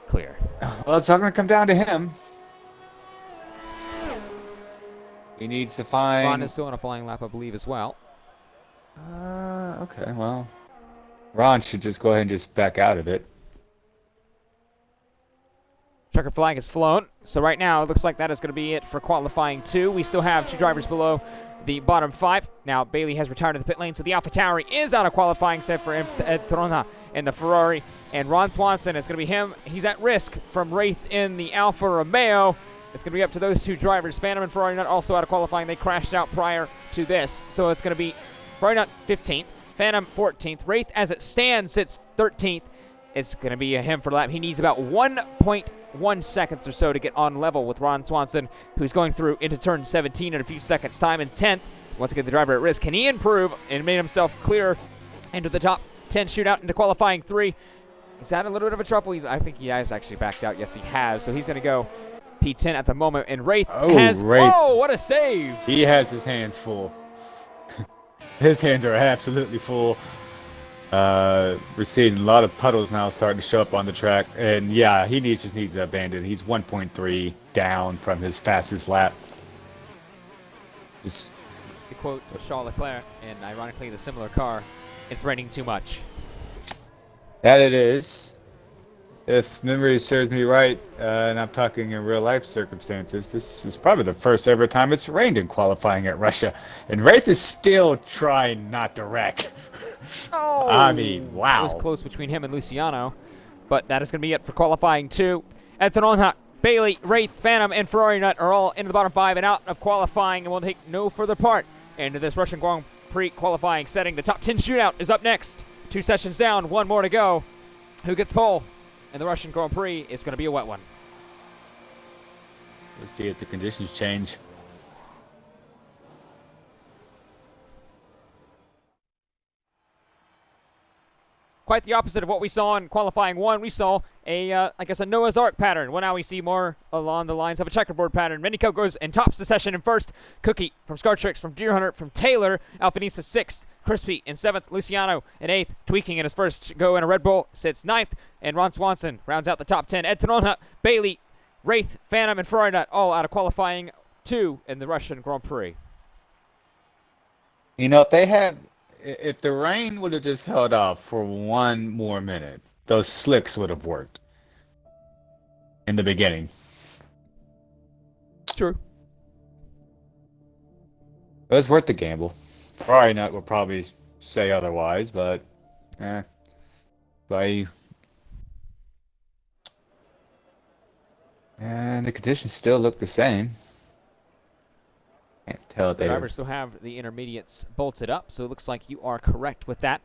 clear. well, it's not going to come down to him. He needs to find... Ron is still on a flying lap, I believe, as well. Okay, well... Ron should just go ahead and just back out of it. Checker flag is flown. So right now, it looks like that is going to be it for qualifying 2. We still have 2 drivers below the bottom 5. Now, Bailey has retired to the pit lane, so the AlphaTauri is out of qualifying set for Ed Tronha in the Ferrari. And Ron Swanson is going to be him. He's at risk from Wraith in the Alfa Romeo. It's going to be up to those 2 drivers. Phantom and Ferrari Nut also out of qualifying. They crashed out prior to this. So it's going to be Ferrari Nut 15th, Phantom 14th. Wraith, as it stands, sits 13th. It's going to be a him for the lap. He needs about 1.1 seconds or so to get on level with Ron Swanson, who's going through into turn 17 in a few seconds' time. And 10th, once again, the driver at risk. Can he improve and made himself clear into the top 10 shootout into qualifying 3? He's had a little bit of a trouble. I think he has actually backed out. Yes, he has. So he's going to go P10 at the moment. And Wraith has... Wraith. Oh, what a save! He has his hands full. His hands are absolutely full. We're seeing a lot of puddles now starting to show up on the track. And yeah, he just needs to abandon. He's 1.3 down from his fastest lap. To quote Charles Leclerc, and ironically the similar car, it's raining too much. That it is. If memory serves me right, and I'm talking in real life circumstances, this is probably the first ever time it's rained in qualifying at Russia. And Wraith is still trying not to wreck. Oh! I mean, wow. It was close between him and Luciano, but that is going to be it for qualifying 2. Ed Tronha, Bailey, Wraith, Phantom, and Ferrari Nut are all into the bottom 5 and out of qualifying and will take no further part into this Russian Grand Prix qualifying setting. The top 10 shootout is up next. 2 sessions down, 1 more to go. Who gets pole? And the Russian Grand Prix is going to be a wet one. Let's see if the conditions change. Quite the opposite of what we saw in qualifying 1. We saw I guess a Noah's Ark pattern. Well, now we see more along the lines of a checkerboard pattern. Minico goes and tops the session in first. Cookie from Scartrix, from Deer Hunter, from Taylor. Alfanisa 6th. Crispy in 7th. Luciano in 8th. Tweaking in his first go in a Red Bull sits 9th. And Ron Swanson rounds out the top 10. Ed Tronha, Bailey, Wraith, Phantom, and Ferrari Nut all out of qualifying 2 in the Russian Grand Prix. You know, if the rain would have just held off for 1 more minute, those slicks would have worked in the beginning. True. It was worth the gamble. Ferrari Nut will probably say otherwise, but and the conditions still look the same. Can't tell if The they drivers still have the intermediates bolted up, so it looks like you are correct with that.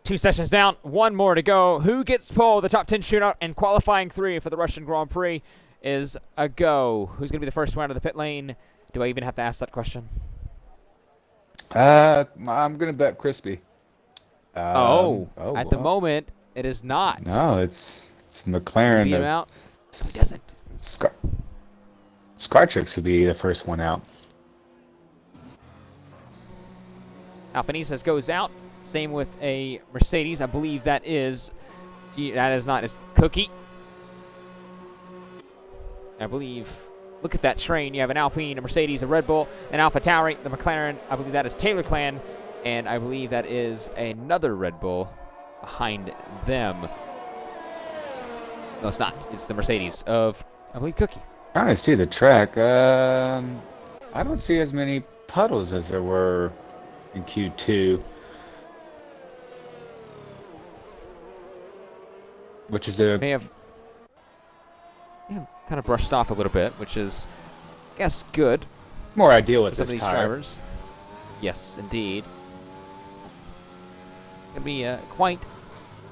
2 sessions down, 1 more to go. Who gets pole? The top 10 shootout and qualifying 3 for the Russian Grand Prix is a go. Who's going to be the first one out of the pit lane? Do I even have to ask that question? I'm gonna bet Crispy. At the moment, it is not. No, it's Does he McLaren. beat him out? He doesn't. Scartrix would be the first one out. Alpanizas goes out. Same with a Mercedes. I believe that is not. It's Cookie. I believe. Look at that train. You have an Alpine, a Mercedes, a Red Bull, an AlphaTauri, the McLaren. I believe that is Taylor Clan, and I believe that is another Red Bull behind them. No, it's not. It's the Mercedes of, I believe, Cookie. Trying to see the track. I don't see as many puddles as there were in Q2. Which is a... May have kind of brushed off a little bit, which is, I guess, good more ideal with for some of this these tire. drivers. Yes, indeed. It's going to be quite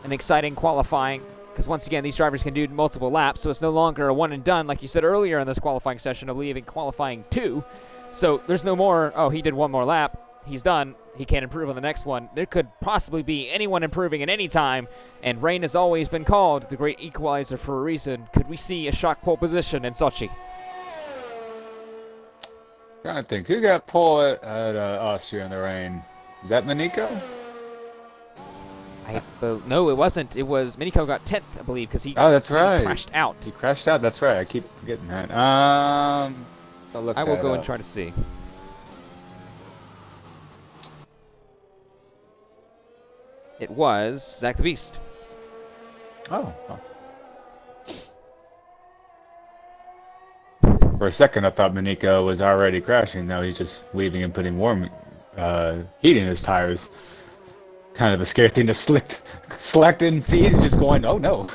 an exciting qualifying, because once again, these drivers can do multiple laps, so it's no longer a one and done, like you said earlier in this qualifying session, I believe in qualifying 2. So there's no more, oh, he did 1 more lap, he's done, he can't improve on the next one. There could possibly be anyone improving at any time, and rain has always been called the great equalizer for a reason. Could we see a shock pole position in Sochi? Trying to think, who got pole at Austria in the rain? Is that Manico? No, it wasn't. It was Miniko got 10th, I believe, because he Oh, that's right. crashed out. He crashed out. That's right. I keep forgetting that. I'll look I will that go up. and try to see. It was Zach the Beast. Oh. For a second, I thought Miniko was already crashing. Now he's just weaving and putting warm heat in his tires. Kind of a scary thing to select and see. He's just going, oh no.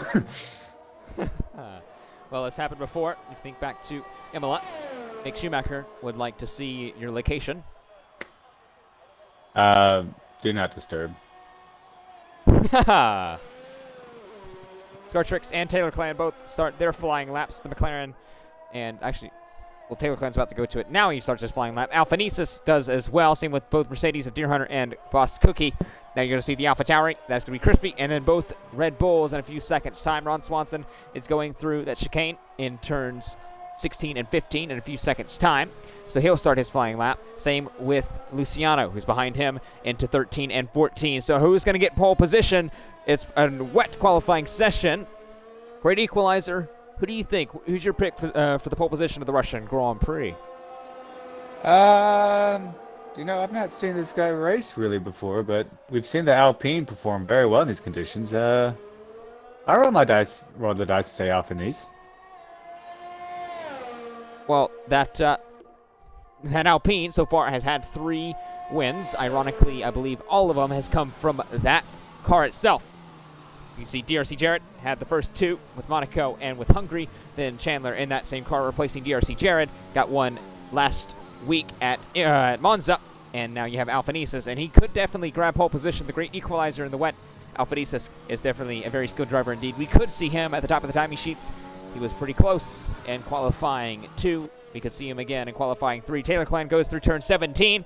Well, it's happened before. You think back to Imola. Mick Schumacher would like to see your location. Do not disturb. Scartrix and Taylor Clan both start their flying laps. The McLaren, and actually, well, Taylor Clan's about to go to it. Now he starts his flying lap. Alphanesis does as well. Same with both Mercedes of Deer Hunter and Boss Cookie. Now you're going to see the AlphaTauri. That's going to be Crispy. And then both Red Bulls in a few seconds' time. Ron Swanson is going through that chicane in turns 16 and 15 in a few seconds' time. So he'll start his flying lap. Same with Luciano, who's behind him into 13 and 14. So who's going to get pole position? It's a wet qualifying session. Great equalizer. Who do you think? Who's your pick for the pole position of the Russian Grand Prix? You know, I've not seen this guy race really before, but we've seen the Alpine perform very well in these conditions. I roll the dice to say Alphanese. Well, that Alpine so far has had 3 wins. Ironically, I believe all of them has come from that car itself. You see DRC Jarrett had the first 2 with Monaco and with Hungary. Then Chandler in that same car replacing DRC Jarrett got one last week at Monza. And now you have Alphanesis, and he could definitely grab pole position. The great equalizer in the wet. Alphanesis is definitely a very skilled driver indeed. We could see him at the top of the timing sheets. He was pretty close in qualifying 2. We could see him again in qualifying 3. Taylor Clan goes through turn 17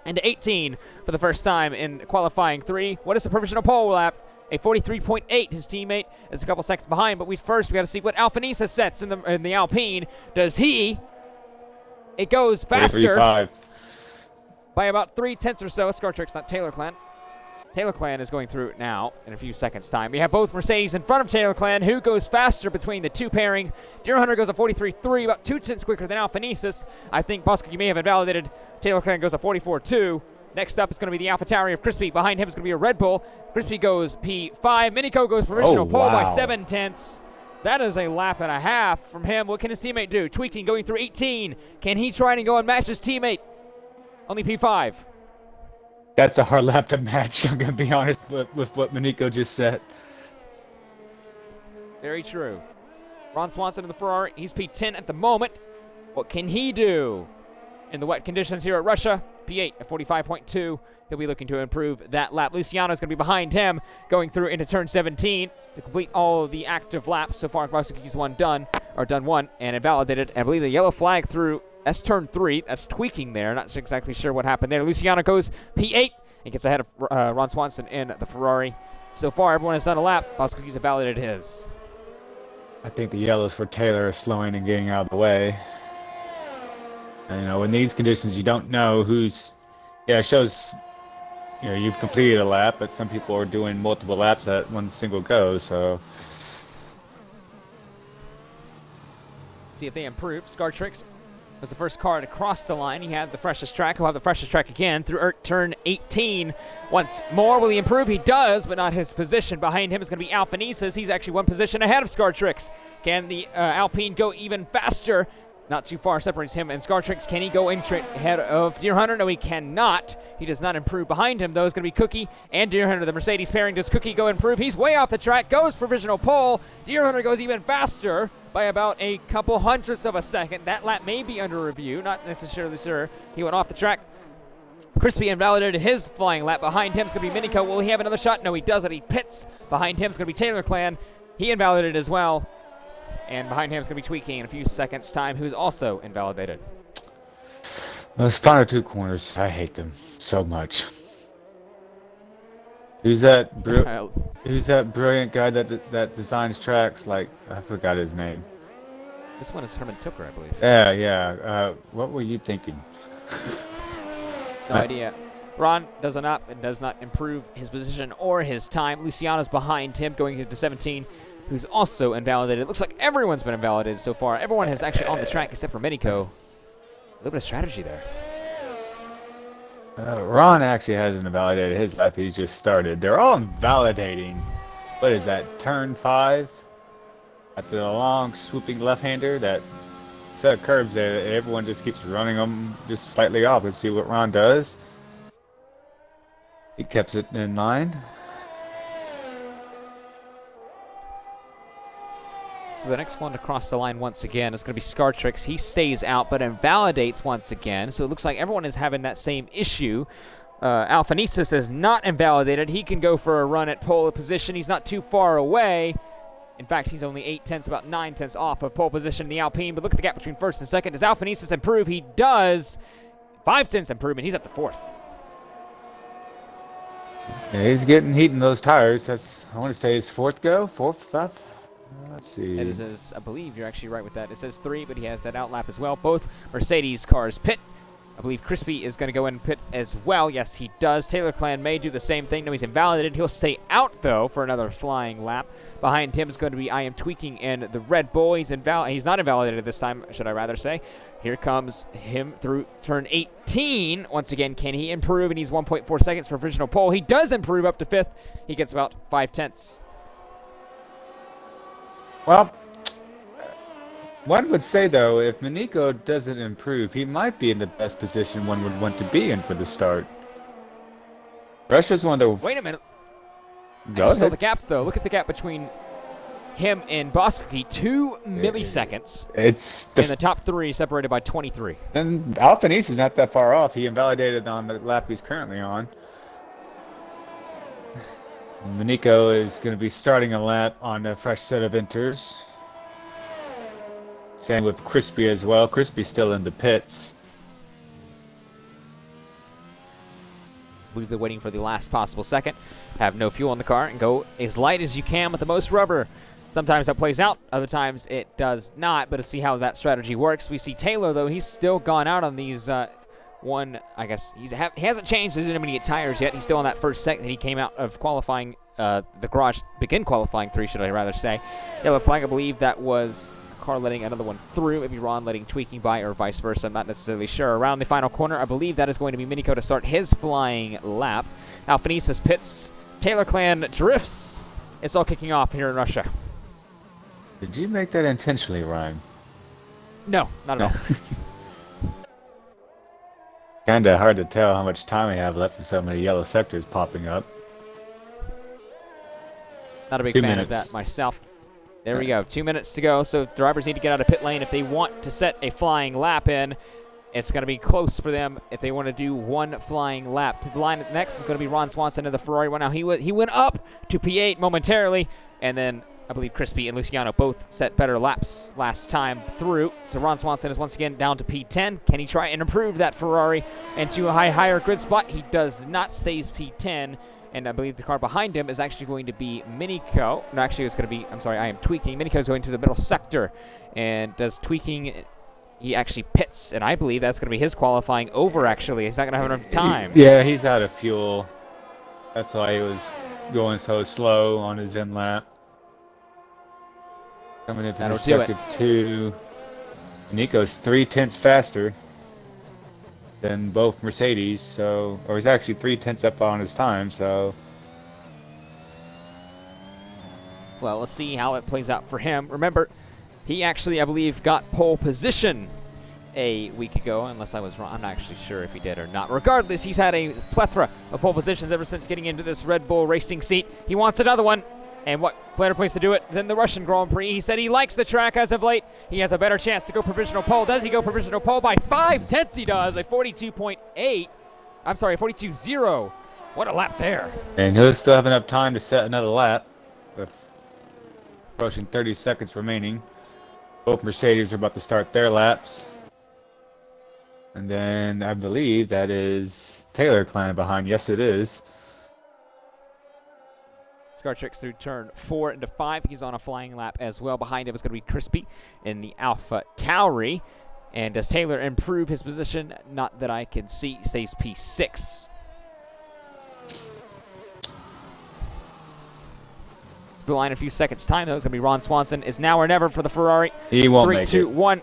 and 18 for the first time in qualifying 3. What is the provisional pole lap? A 43.8. His teammate is a couple seconds behind, but we got to see what Alphanisa sets in the Alpine. Does he? It goes faster by about 3/10 or so. Scartrix, not Taylor Clan. Taylor Clan is going through it now in a few seconds' time. We have both Mercedes in front of Taylor Clan. Who goes faster between the 2 pairing? Deer Hunter goes a 43.3, about 2/10 quicker than Alphanesis. I think Bosco, you may have invalidated. Taylor Clan goes a 44.2. Next up is going to be the AlphaTauri of Crispy. Behind him is going to be a Red Bull. Crispy goes P5. Miniko goes provisional pole by 7/10. That is a lap and a half from him. What can his teammate do? Tweaking going through 18. Can he try and go and match his teammate? Only P5. That's a hard lap to match, I'm going to be honest with what Miniko just said. Very true. Ron Swanson in the Ferrari. He's P10 at the moment. What can he do in the wet conditions here at Russia? P8 at 45.2. He'll be looking to improve that lap. Luciano's going to be behind him going through into turn 17 to complete all of the active laps. So far, Basuki's done one, and invalidated. And I believe the yellow flag through. That's turn 3. That's tweaking there. Not exactly sure what happened there. Luciano goes P8 and gets ahead of Ron Swanson in the Ferrari. So far, everyone has done a lap. Basuki's invalidated his. I think the yellows for Taylor are slowing and getting out of the way. And, you know, in these conditions, you don't know who's... Yeah, it shows, you know, you've completed a lap, but some people are doing multiple laps at one single go, so... See if they improve. Scartrix was the first car to cross the line. He had the freshest track. He'll have the freshest track again through turn 18. Once more, will he improve? He does, but not his position. Behind him is going to be Alphanesis. He's actually one position ahead of Scartrix. Can the Alpine go even faster? Not too far separates him and Scartrix. Can he go in ahead of Deer Hunter? No, he cannot. He does not improve. Behind him, though, is going to be Cookie and Deer Hunter. The Mercedes pairing. Does Cookie go improve? He's way off the track. Goes provisional pole. Deer Hunter goes even faster by about a couple hundredths of a second. That lap may be under review. Not necessarily sure. He went off the track. Crispy invalidated his flying lap. Behind him is going to be Miniko. Will he have another shot? No, he doesn't. He pits. Behind him is going to be Taylor Clan. He invalidated as well. And behind him is going to be Tweaking in a few seconds' time, who's also invalidated. Those final 2 corners, I hate them so much. Who's that brilliant guy that designs tracks? Like, I forgot his name. This one is Herman Tooker, I believe. Yeah. What were you thinking? No idea. Ron does not improve his position or his time. Luciano's behind him going into 17, who's also invalidated. It looks like everyone's been invalidated so far. Everyone is actually on the track except for Minico. A little bit of strategy there. Ron actually hasn't invalidated his lap. He's just started. They're all invalidating. What is that, turn 5? After the long swooping left-hander, that set of curves there, everyone just keeps running them just slightly off. Let's see what Ron does. He kept it in line. So the next one to cross the line once again is going to be Scartrix. He stays out but invalidates once again. So it looks like everyone is having that same issue. Alphanesis is not invalidated. He can go for a run at pole position. He's not too far away. In fact, he's only 8/10, about 9/10 off of pole position in the Alpine. But look at the gap between first and second. Does Alphanesis improve? He does. 5/10 improvement. He's up to fourth. Yeah, he's getting heat in those tires. That's, I want to say, his fourth go? Fifth? Let's see. It is, I believe you're actually right with that. It says 3, but he has that outlap as well. Both Mercedes cars pit. I believe Crispy is going to go in pit as well. Yes, he does. Taylor Clan may do the same thing. No, he's invalidated. He'll stay out, though, for another flying lap. Behind him is going to be I Am Tweaking and the Red Bull. He's not invalidated this time, should I rather say. Here comes him through turn 18. Once again, can he improve? And he's 1.4 seconds for provisional pole. He does improve up to 5th. He gets about 5/10. Well, one would say, though, if Minico doesn't improve, he might be in the best position one would want to be in for the start. Russia's one of the... Wait a minute. Go I saw ahead. the gap, though. Look at the gap between him and Bosky. 2 milliseconds. It's In the top 3, separated by 23. And Alphanese is not that far off. He invalidated on the lap he's currently on. Minico is going to be starting a lap on a fresh set of inters. Same with Crispy as well. Crispy's still in the pits. I believe they're waiting for the last possible second. Have no fuel in the car and go as light as you can with the most rubber. Sometimes that plays out, other times it does not, but to see how that strategy works. We see Taylor, though, he's still gone out on these I guess he hasn't changed his intermediate tires yet. He's still on that first set that he came out of qualifying, the garage begin qualifying 3, should I rather say. Yellow flag, I believe that was a car letting another one through. Maybe Ron letting Tweaking by or vice versa. I'm not necessarily sure. Around the final corner, I believe that is going to be Minico to start his flying lap. Alphanesis pits. Taylor Clan drifts. It's all kicking off here in Russia. Did you make that intentionally, Ryan? No, not at all. Kinda hard to tell how much time we have left with so many yellow sectors popping up. Not a big 2 fan minutes. of that myself. There we go. 2 minutes to go. So drivers need to get out of pit lane if they want to set a flying lap in. It's going to be close for them if they want to do one flying lap. To the line next is going to be Ron Swanson of the Ferrari one. Now he went up to P8 momentarily, and then I believe Crispy and Luciano both set better laps last time through. So Ron Swanson is once again down to P10. Can he try and improve that Ferrari into a higher grid spot? He does not, stays P10. And I believe the car behind him is actually going to be Minico. No, actually it's going to be, I'm sorry, I Am Tweaking. Minico's going to the middle sector. And does Tweaking, he actually pits. And I believe that's going to be his qualifying over, actually. He's not going to have enough time. Yeah, he's out of fuel. That's why he was going so slow on his in lap. Coming into That'll the do it. sector 2. Nico's 3/10 faster than both Mercedes, or he's actually 3/10 up on his time, so. Well, let's see how it plays out for him. Remember, he actually, I believe, got pole position a week ago, unless I was wrong. I'm not actually sure if he did or not. Regardless, he's had a plethora of pole positions ever since getting into this Red Bull racing seat. He wants another one. And what better place to do it than the Russian Grand Prix? He said he likes the track as of late. He has a better chance to go provisional pole. Does he go provisional pole by 5/10? He does, a 42.8. I'm sorry, 42.0. What a lap there. And he'll still have enough time to set another lap with approaching 30 seconds remaining. Both Mercedes are about to start their laps. And then I believe that is Taylor Clan behind. Yes, it is. Scartrix through turn 4 into 5. He's on a flying lap as well. Behind him is going to be Crispy in the Alpha Tauri. And does Taylor improve his position? Not that I can see. Stays P6. The line in a few seconds' time, though, is going to be Ron Swanson. Is now or never for the Ferrari. He won't 3, make 2, it. 1.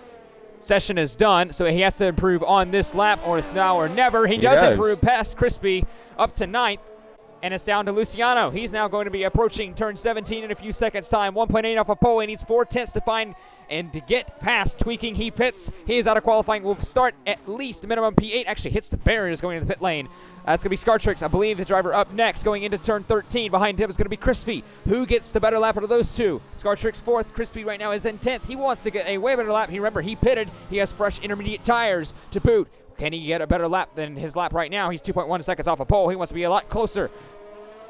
Session is done, so he has to improve on this lap, or it's now or never. He does improve past Crispy up to 9th, and it's down to Luciano. He's now going to be approaching turn 17 in a few seconds' time. 1.8 off a pole. He needs 4/10 to find and to get past Tweaking. He pits. He is out of qualifying. Will start at least minimum P8. Actually hits the barriers going into the pit lane. That's going to be Scartrix, I believe, the driver up next, going into turn 13. Behind him is going to be Crispy. Who gets the better lap out of those two? Scartrix 4th. Crispy right now is in 10th. He wants to get a way better lap. Remember, he pitted. He has fresh intermediate tires to boot. Can he get a better lap than his lap right now? He's 2.1 seconds off a pole. He wants to be a lot closer.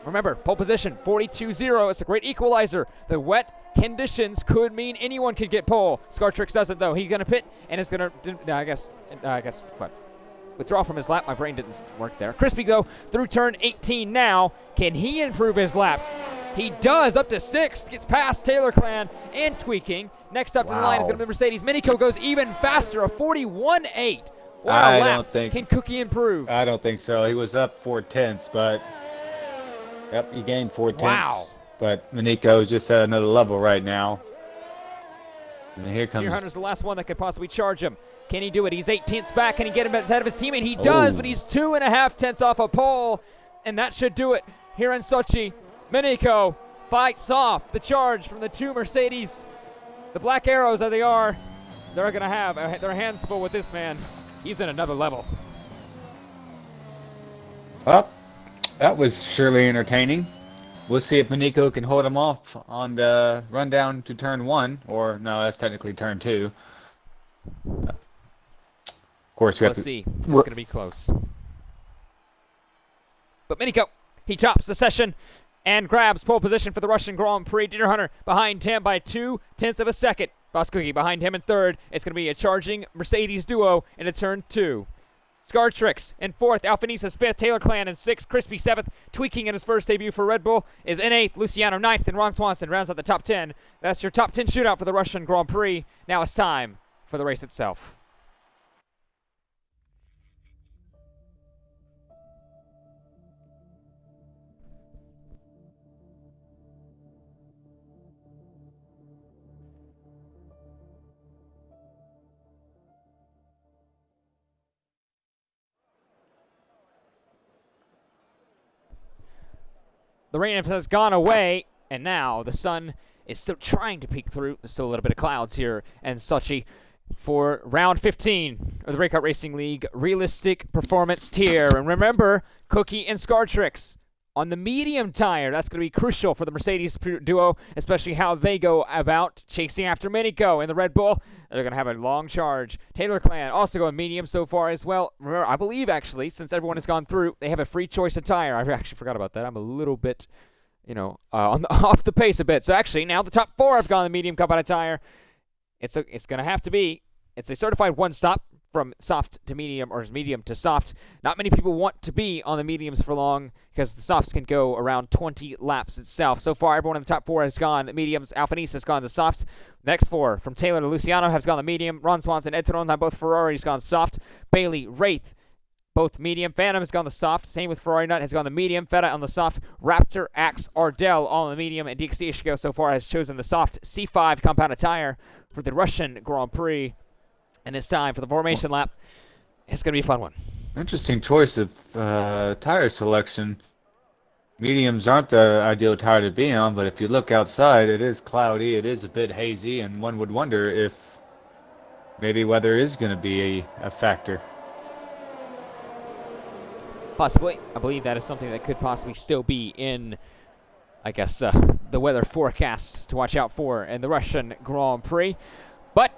Remember, pole position, 42.0. It's a great equalizer. The wet conditions could mean anyone could get pole. Scartrix doesn't, though. He's going to pit, and is going to, I guess, what? Withdraw from his lap. My brain didn't work there. Crispy, though, through turn 18 now. Can he improve his lap? He does, up to 6th. Gets past Taylor Clan and Tweaking. Next up to the line is going to be Mercedes. Minico goes even faster, a 41.8. What a lap. Can Cookie improve? I don't think so. He was up 4/10, but yep, he gained 4/10. Wow. But Minico is just at another level right now. And here comes. Deer Hunter's the last one that could possibly charge him. Can he do it? He's 18ths back. Can he get him ahead of his teammate? He does, but he's 2.5 off a pole, and that should do it here in Sochi. Minico fights off the charge from the two Mercedes. The Black Arrows, as they are, they're going to have their hands full with this man. He's in another level. Well, that was surely entertaining. We'll see if Minico can hold him off on the run down to turn 1, or no, that's technically turn 2. Of course, we have Let's to see. It's going to be close. But Minico, he tops the session and grabs pole position for the Russian Grand Prix. Deer Hunter behind him by 0.2 of a second. Boss Cookie behind him in 3rd. It's going to be a charging Mercedes duo into turn 2. Scartrix in 4th, Alphanissa's 5th, Taylor Clan in 6th, Crispy 7th, Tweaking in his first debut for Red Bull is in 8th, Luciano 9th, and Ron Swanson rounds out the top 10. That's your top 10 shootout for the Russian Grand Prix. Now it's time for the race itself. The rain has gone away, and now the sun is still trying to peek through. There's still a little bit of clouds here in Sochi for round 15 of the Breakout Racing League Realistic Performance Tier. And remember, Cookie and Scartrix on the medium tire. That's going to be crucial for the Mercedes duo, especially how they go about chasing after Minico in the Red Bull. They're going to have a long charge. Taylor Clan also going medium so far as well. Remember, I believe, actually, since everyone has gone through, they have a free choice of tire. I actually forgot about that. I'm a little bit, off the pace a bit. So actually, now the top 4 have gone the medium cup out of tire. It's going to have to be. It's a certified one-stop from soft to medium or medium to soft. Not many people want to be on the mediums for long because the softs can go around 20 laps itself. So far, everyone in the top 4 has gone mediums. Alphanisa has gone to softs. Next 4, from Taylor to Luciano, has gone the medium. Ron Swanson, Ed Teron, both Ferraris gone soft. Bailey, Wraith, both medium. Phantom has gone the soft. Same with Ferrari Nut has gone the medium. Feta on the soft. Raptor, Axe, Ardell all on the medium. And DXC Ishiko so far has chosen the soft C5 compounded tire for the Russian Grand Prix. And it's time for the formation lap. It's going to be a fun one. Interesting choice of tire selection. Mediums aren't the ideal tire to be on, but if you look outside, it is cloudy, it is a bit hazy, and one would wonder if maybe weather is going to be a factor. Possibly. I believe that is something that could possibly still be in, the weather forecast to watch out for in the Russian Grand Prix. But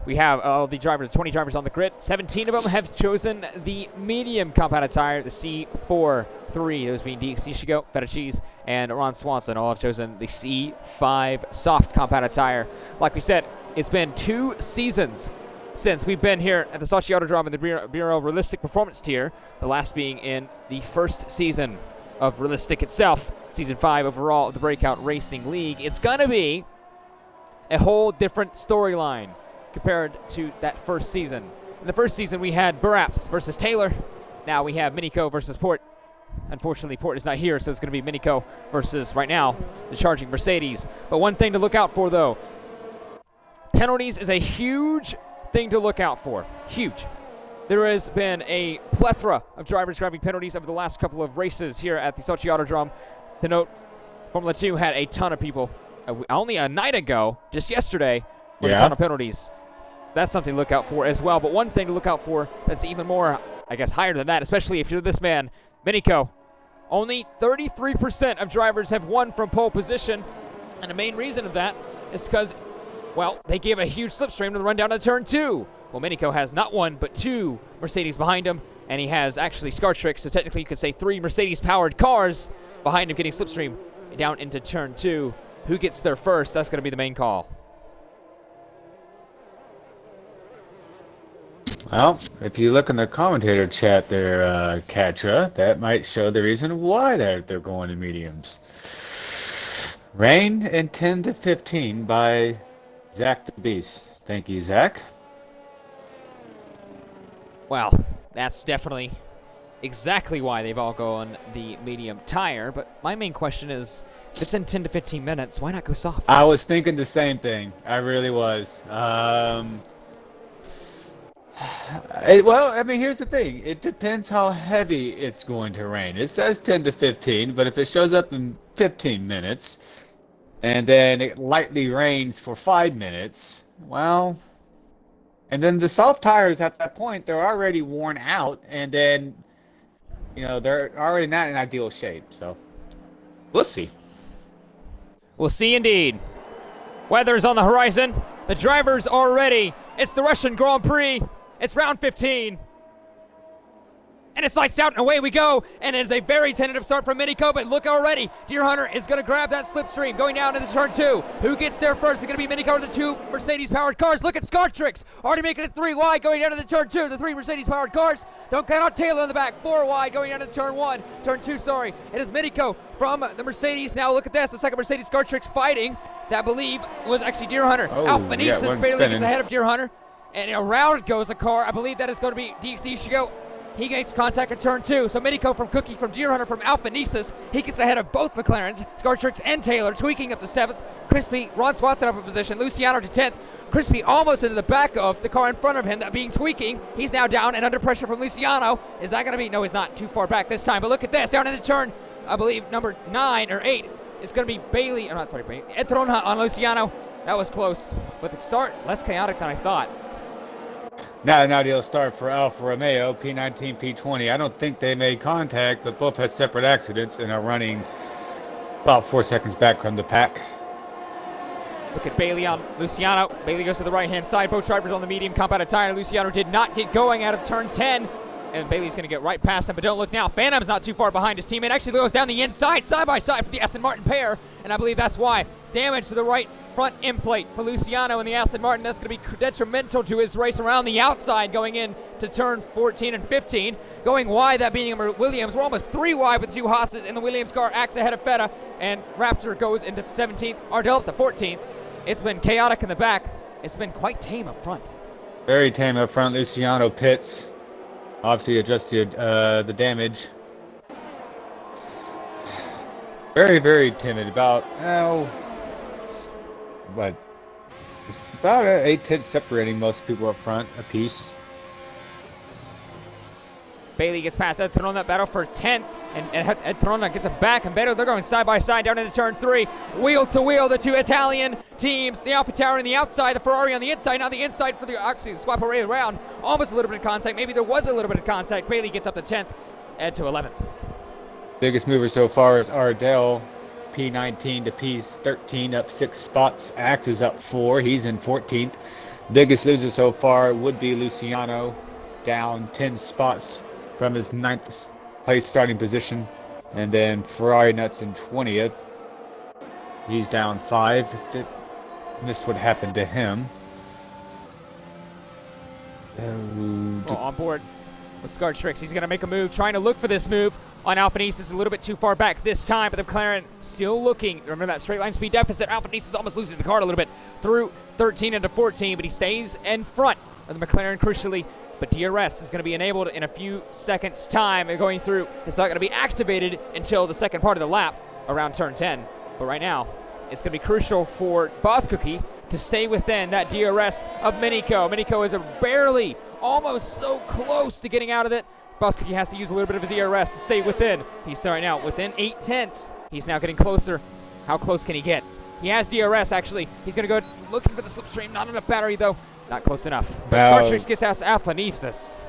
we have all the drivers, 20 drivers on the grid. 17 of them have chosen the medium compounded tire, the C4-3. Those being DXC Shigo, Feta Cheese, and Ron Swanson. All have chosen the C5 soft compounded tire. Like we said, it's been 2 seasons since we've been here at the Sochi Autodrome in the BRL Realistic Performance Tier. The last being in the first season of Realistic itself, Season 5 overall of the Breakout Racing League. It's going to be a whole different storyline compared to that first season. In the first season, we had Baraps versus Taylor. Now we have Minico versus Port. Unfortunately, Port is not here, so it's going to be Minico versus, right now, the charging Mercedes. But one thing to look out for, though, penalties is a huge thing to look out for. Huge. There has been a plethora of drivers driving penalties over the last couple of races here at the Sochi Autodrome. To note, Formula 2 had a ton of people only a night ago, just yesterday, with a ton of penalties. So that's something to look out for as well. But one thing to look out for that's even more, I guess, higher than that, especially if you're this man, Minico. Only 33% of drivers have won from pole position. And the main reason of that is because, well, they gave a huge slipstream to the run down to turn 2. Well, Minico has not one, but 2 Mercedes behind him, and he has actually Scar Tricks, so technically you could say 3 Mercedes-powered cars behind him getting slipstream down into turn 2. Who gets there first? That's going to be the main call. Well, if you look in the commentator chat there, Katra, that might show the reason why they're going to mediums. Rain and 10 to 15 by Zach the Beast. Thank you, Zach. Well, that's definitely exactly why they've all gone the medium tire. But my main question is, if it's in 10 to 15 minutes, why not go soft? I was thinking the same thing. I really was. Well, I mean, here's the thing. It depends how heavy it's going to rain. It says 10 to 15, but if it shows up in 15 minutes and then it lightly rains for 5 minutes, well, and then the soft tires at that point, they're already worn out, and then, you know, they're already not in ideal shape. So we'll see. We'll see indeed. Weather's on the horizon. The drivers are ready. It's the Russian Grand Prix. It's round 15. And it's lights out and away we go. And it is a very tentative start from Minico, but look already. Deer Hunter is going to grab that slipstream going down into turn 2. Who gets there first? It's going to be Minico with the 2 Mercedes-powered cars. Look at Scar Tricks. Already making it 3 wide going down to the turn 2. The 3 Mercedes-powered cars. Don't count on Taylor in the back. 4 wide going down to turn 1. Turn 2, sorry. It is Minico from the Mercedes. Now look at this. The second Mercedes Scar Tricks fighting. That I believe was actually Deer Hunter. Alfa Nisas barely gets ahead of Deer Hunter. And around goes a car. I believe that is going to be DXC Shigo. He gets contact at turn 2. So Minico from Cookie, from Deer Hunter, from Alfa Nisas. He gets ahead of both McLarens. Scar Tricks and Taylor tweaking up to 7th. Crispy, Ron Swanson up in position. Luciano to 10th. Crispy almost into the back of the car in front of him, that being tweaking. He's now down and under pressure from Luciano. Is that going to be? No, he's not too far back this time. But look at this. Down in the turn, I believe, number 9 or 8. It's going to be Bailey. I'm not sorry, Bailey. Etronha on Luciano. That was close. But the start, less chaotic than I thought. Not an ideal start for Alfa Romeo, P19, P20. I don't think they made contact, but both had separate accidents and are running about 4 seconds back from the pack. Look at Bailey on Luciano. Bailey goes to the right-hand side. Both drivers on the medium compounded tire. Luciano did not get going out of turn 10. And Bailey's going to get right past him, but don't look now. Phantom's not too far behind his teammate. Actually goes down the inside, side by side for the Aston Martin pair. And I believe that's why. Damage to the right front end plate for Luciano and the Aston Martin. That's going to be detrimental to his race around the outside going in to turn 14 and 15. Going wide, that being Williams. We're almost 3 wide with the 2 Haas's in the Williams car. Acts ahead of Feta, and Raptor goes into 17th. Ardell up to 14th. It's been chaotic in the back. It's been quite tame up front. Very tame up front. Luciano pits. Obviously adjusted the damage. Very, very timid. About, what? It's about 8 tenths separating most people up front a piece. Bailey gets past Edron on that battle for 10th, and Edron gets it back, and Beto, they're going side by side down into turn 3. Wheel to wheel, the 2 Italian teams, the Alfa Tauri on the outside, the Ferrari on the inside, now the inside for the, actually, the swap array around, almost a little bit of contact, maybe there was a little bit of contact. Bailey gets up to 10th, Ed to 11th. Biggest mover so far is Ardell, P19 to P13, up 6 spots. Axe is up 4, he's in 14th. Biggest loser so far would be Luciano, down 10 spots from his 9th place starting position. And then Ferrari Nuts in 20th. He's down 5. This would happen to him. On board with Scar Tricks. He's going to make a move, trying to look for this move on Alfa Nisas, a little bit too far back this time, but the McLaren still looking. Remember that straight line speed deficit. Alfa Nisas almost losing the car a little bit through 13 into 14, but he stays in front. of the McLaren crucially, but DRS is going to be enabled in a few seconds' time and going through. It's not going to be activated until the second part of the lap around turn 10. But right now, it's going to be crucial for Boss Cookie to stay within that DRS of Miniko. Miniko is barely, almost so close to getting out of it. Boss Cookie has to use a little bit of his DRS to stay within. He's starting out within 8/10. He's now getting closer. How close can he get? He has DRS, actually. He's going to go looking for the slipstream. Not enough battery, though. Not close enough. But Scartrix gets past Alphanesis.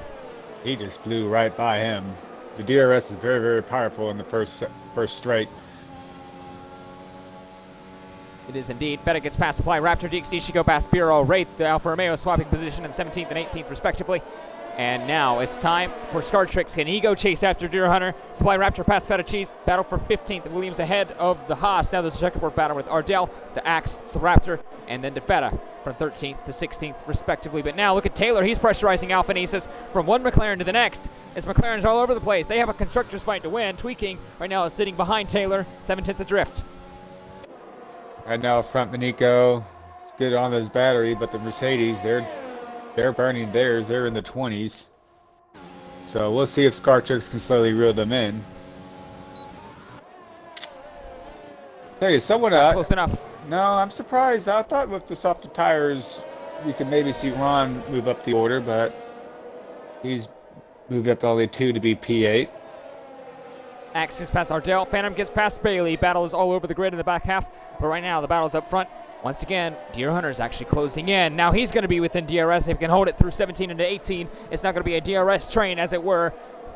He just flew right by him. The DRS is very, very powerful in the first straight. It is indeed. Beta gets past Supply Raptor. DXC should go past BRL Wraith. The Alfa Romeo swapping position in 17th and 18th, respectively. And now it's time for Scartrix. Can he go chase after Deer Hunter? Supply Raptor past Feta Cheese. Battle for 15th. Williams ahead of the Haas. Now there's a checkerboard battle with Ardell, the Axe, the Raptor, and then DeFeta from 13th to 16th, respectively. But now look at Taylor. He's pressurizing Alphanesis from one McLaren to the next. As McLaren's all over the place. They have a constructor's fight to win. Tweaking right now is sitting behind Taylor. 7/10 adrift. Right now, front Miniko, good on his battery, but the Mercedes, they're burning theirs. They're in the 20s. So we'll see if Scartrix can slowly reel them in. Hey, someone Close enough. No, I'm surprised. I thought with the softer tires, we could maybe see Ron move up the order, but he's moved up only 2 to be P8. Axe gets past Ardell. Phantom gets past Bailey. Battle is all over the grid in the back half. But right now, the battle's up front. Once again, Deer Hunter is actually closing in. Now he's going to be within DRS. If he can hold it through 17 into 18, it's not going to be a DRS train, as it were,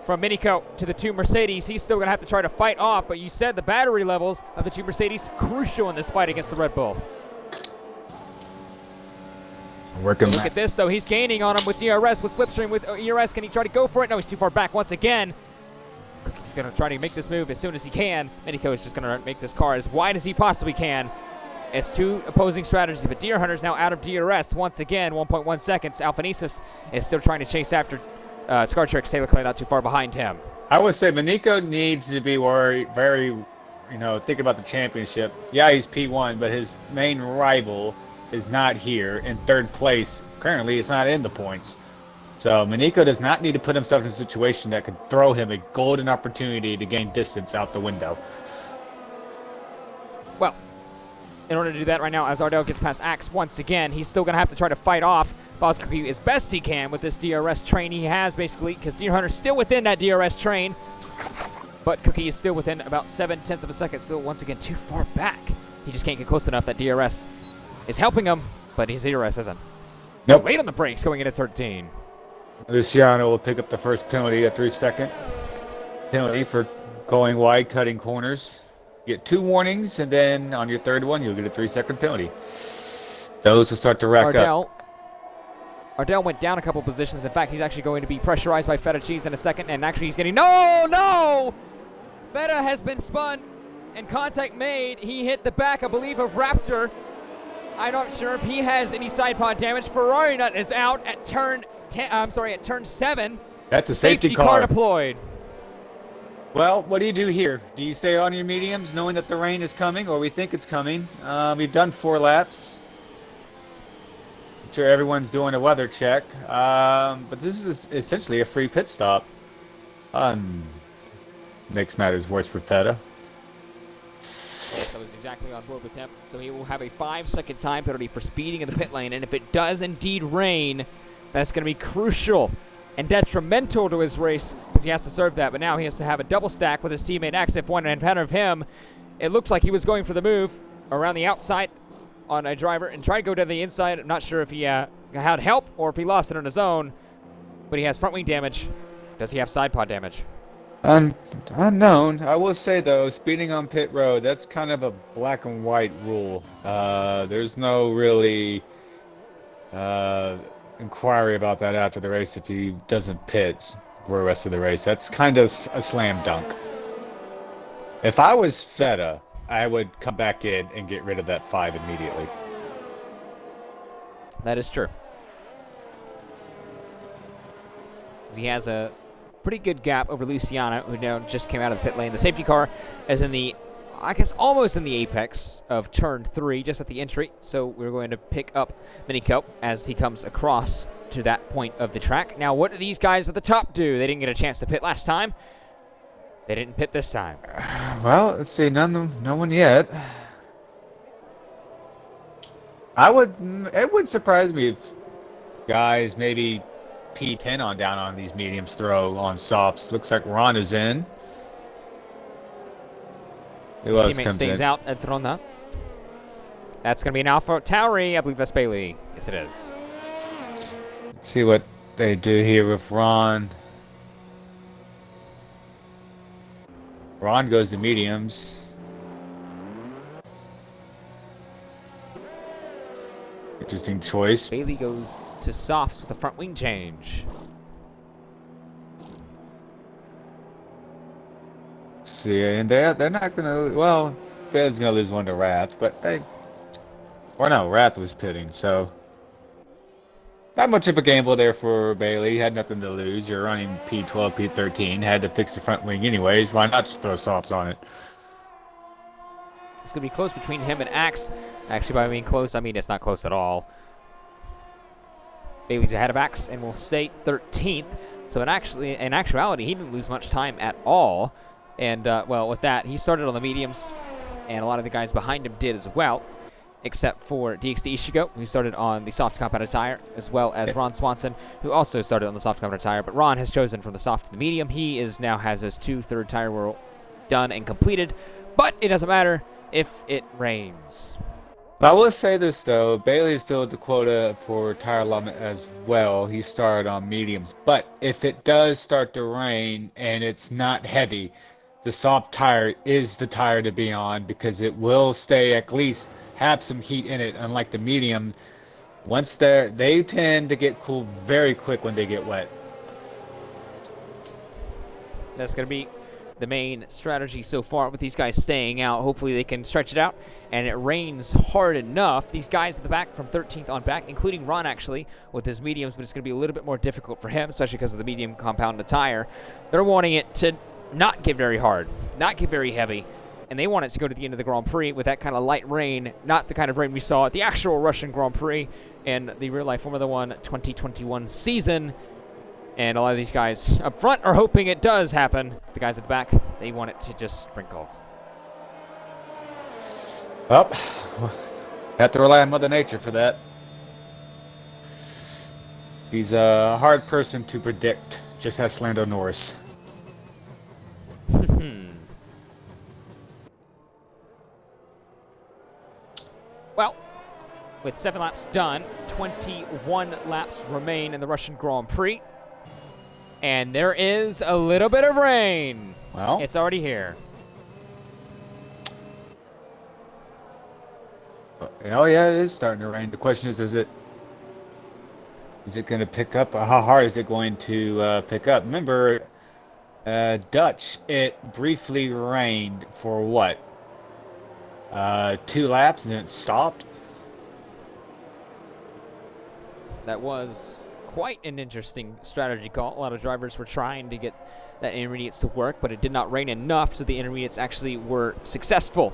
from Miniko to the 2 Mercedes. He's still going to have to try to fight off. But you said the battery levels of the 2 Mercedes crucial in this fight against the Red Bull. Look at this, though. He's gaining on him with DRS, with Slipstream, with ERS. Can he try to go for it? No, he's too far back once again. He's going to try to make this move as soon as he can. Miniko is just going to make this car as wide as he possibly can. It's 2 opposing strategies, but Deer Hunter's now out of DRS once again, 1.1 seconds. Alphanesis is still trying to chase after Scartrix. Taylor Clay not too far behind him. I would say Miniko needs to be very, think about the championship. Yeah, he's P1, but his main rival is not here in 3rd place. Currently, it's not in the points. So Miniko does not need to put himself in a situation that could throw him a golden opportunity to gain distance out the window. Well, in order to do that right now, as Ardell gets past Axe once again, he's still going to have to try to fight off Boss Cookie as best he can with this DRS train he has, basically, because Deer Hunter's still within that DRS train. But Cookie is still within about 7/10 of a second, still once again too far back. He just can't get close enough. That DRS is helping him, but his DRS isn't. Nope. Late on the brakes going into 13. Luciano will pick up the first penalty, a 3-second penalty for going wide, cutting corners. You get 2 warnings, and then on your 3rd one, you'll get a 3-second penalty. Those will start to rack up. Ardell went down a couple positions. In fact, he's actually going to be pressurized by Feta Cheese in a second, and actually he's getting... No! Feta has been spun, and contact made. He hit the back, I believe, of Raptor. I'm not sure if he has any side pod damage. Ferrari Nut is out at turn 7. That's a safety car. Car deployed. Well, what do you do here? Do you stay on your mediums knowing that the rain is coming, or we think it's coming? We've done 4 laps. I'm sure everyone's doing a weather check. But this is essentially a free pit stop. Makes matters worse for Feta. Yes, I was exactly on board with him. So he will have a 5-second time penalty for speeding in the pit lane. And if it does indeed rain, that's going to be crucial and detrimental to his race because he has to serve that. But now he has to have a double stack with his teammate XF1 and in front of him. It looks like he was going for the move around the outside on a driver and tried to go to the inside. I'm not sure if he had help or if he lost it on his own. But he has front wing damage. Does he have side pod damage? Unknown. I will say, though, speeding on pit road, that's kind of a black and white rule. There's no really inquiry about that after the race if he doesn't pit for the rest of the race. That's kind of a slam dunk. If I was Feta, I would come back in and get rid of that 5 immediately. That is true. He has a pretty good gap over Luciano, who now just came out of the pit lane. The safety car is in the, I guess, almost in the apex of turn 3, just at the entry. So we're going to pick up Miniko as he comes across to that point of the track. Now, what do these guys at the top do? They didn't get a chance to pit last time. They didn't pit this time. Well, let's see. No one yet. It would surprise me if guys maybe P10 on down on these mediums throw on softs. Looks like Ron is in. Who else Teammate comes stays in? out at Trona. That's going to be an Alpha Tauri. I believe that's Bailey. Yes, it is. Let's see what they do here with Ron. Ron goes to mediums. Interesting choice. Bailey goes to softs with a front wing change. Let's see, and they're not gonna. Well, Bailey's gonna lose one to Wrath, but Wrath was pitting, so not much of a gamble there for Bailey. He had nothing to lose. You're running P12, P13. Had to fix the front wing anyways. Why not just throw softs on it? It's going to be close between him and Axe. Actually, by being close, I mean it's not close at all. Bailey's ahead of Axe and will stay 13th. So in actuality, he didn't lose much time at all. And, well, with that, he started on the mediums, and a lot of the guys behind him did as well, except for DXD Ishigo, who started on the soft compounded tire, as well as Ron Swanson, who also started on the soft compounded tire. But Ron has chosen from the soft to the medium. He now has his 2 third tire whirl done and completed, but it doesn't matter if it rains. I will say this though, Bailey's filled the quota for tire allotment as well. He started on mediums, but if it does start to rain and it's not heavy, the soft tire is the tire to be on because it will stay at least have some heat in it. Unlike the medium, once they tend to get cool very quick when they get wet. That's going to be the main strategy so far with these guys staying out. Hopefully they can stretch it out, and it rains hard enough. These guys at the back from 13th on back, including Ron actually, with his mediums, but it's going to be a little bit more difficult for him, especially because of the medium compounded tire. They're wanting it to not get very hard, not get very heavy, and they want it to go to the end of the Grand Prix with that kind of light rain, not the kind of rain we saw at the actual Russian Grand Prix and the real-life Formula 1 2021 season. And a lot of these guys up front are hoping it does happen. The guys at the back, they want it to just sprinkle. Well, have to rely on Mother Nature for that. He's a hard person to predict, just as Lando Norris. Well, with 7 laps done, 21 laps remain in the Russian Grand Prix. And there is a little bit of rain. Well, it's already here. Oh yeah, it is starting to rain. The question is it going to pick up? How hard is it going to pick up? Remember, Dutch, it briefly rained for what? 2 laps and then it stopped? That was quite an interesting strategy call. A lot of drivers were trying to get that intermediates to work, but it did not rain enough so the intermediates actually were successful.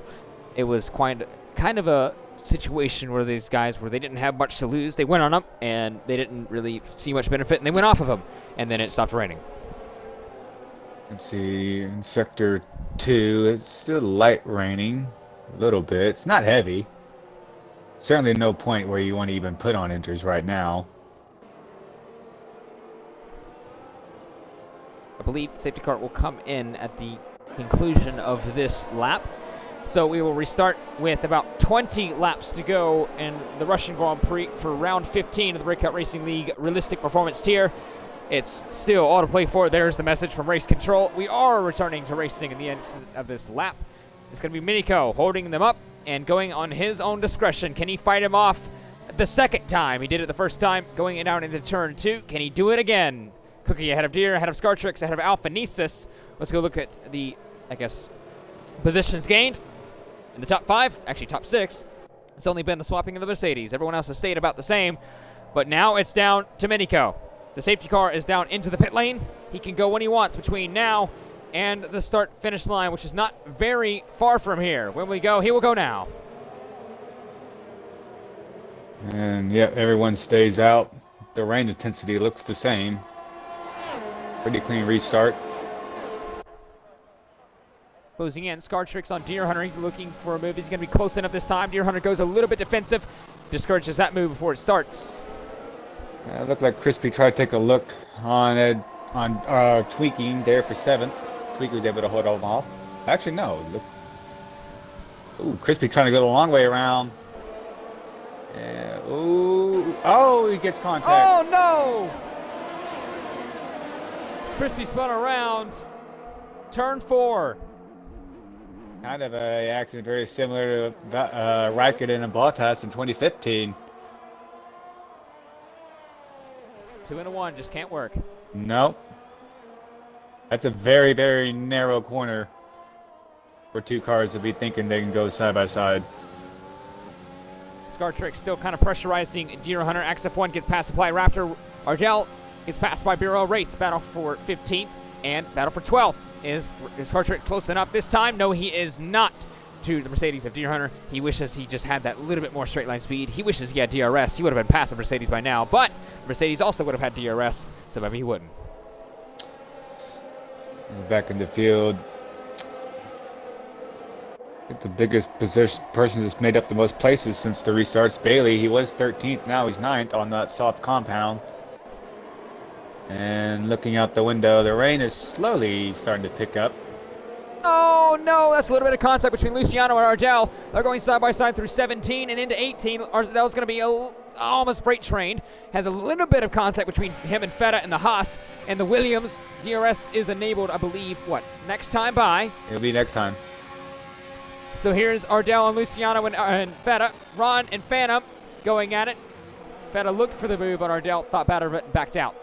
It was kind of a situation where these guys, where they didn't have much to lose, they went on them and they didn't really see much benefit, and they went off of them, and then it stopped raining. Let's see, in sector 2, it's still light raining a little bit. It's not heavy. Certainly no point where you want to even put on inters right now. I believe the safety car will come in at the conclusion of this lap. So we will restart with about 20 laps to go in the Russian Grand Prix for round 15 of the Breakout Racing League Realistic Performance tier. It's still all to play for. There's the message from Race Control. We are returning to racing in the end of this lap. It's going to be Miniko holding them up and going on his own discretion. Can he fight him off the second time? He did it the first time, going down into turn 2. Can he do it again? Cookie ahead of Deer, ahead of Scartrix, ahead of Alpha Nesis. Let's go look at the, positions gained in the top 5, actually top 6. It's only been the swapping of the Mercedes. Everyone else has stayed about the same, but now it's down to Miniko. The safety car is down into the pit lane. He can go when he wants between now and the start-finish line, which is not very far from here. When we go, he will go now. And yeah, everyone stays out. the rain intensity looks the same. Pretty clean restart. Closing in, Scar Tricks on Deer Hunter. He's looking for a move. He's going to be close enough this time. Deer Hunter goes a little bit defensive. Discourages that move before it starts. It looked like Crispy tried to take a look on Tweaking there for 7th. Tweaking was able to hold him off. Actually, no. Look. Ooh, Crispy trying to go the long way around. Yeah. Ooh. Oh, he gets contact. Oh, no! Crispy spun around. Turn 4. Kind of a accident very similar to Raikkonen and Bottas in 2015. 2 and a 1 just can't work. Nope. That's a very, very narrow corner for 2 cars to be thinking they can go side by side. Scar Trick still kind of pressurizing Deer Hunter. XF1 gets past Supply Raptor. Ardell gets passed by BRL Wraith. Battle for 15th and battle for 12th. Is Scar Trick close enough this time? No, he is not to the Mercedes of Deer Hunter. He wishes he just had that little bit more straight line speed. He wishes he had DRS. He would have been past the Mercedes by now, but Mercedes also would have had DRS, so maybe he wouldn't. Back in the field. I think the biggest person that's made up the most places since the restarts, Bailey. He was 13th, now he's 9th on that soft compound. And looking out the window, the rain is slowly starting to pick up. Oh, no, that's a little bit of contact between Luciano and Ardell. They're going side by side through 17 and into 18. Ardell's going to be almost freight trained. Has a little bit of contact between him and Feta and the Haas. And the Williams DRS is enabled, I believe, next time by? It'll be next time. So here's Ardell and Luciano and Feta. Ron and Phantom going at it. Feta looked for the move, but Ardell thought better of it and backed out.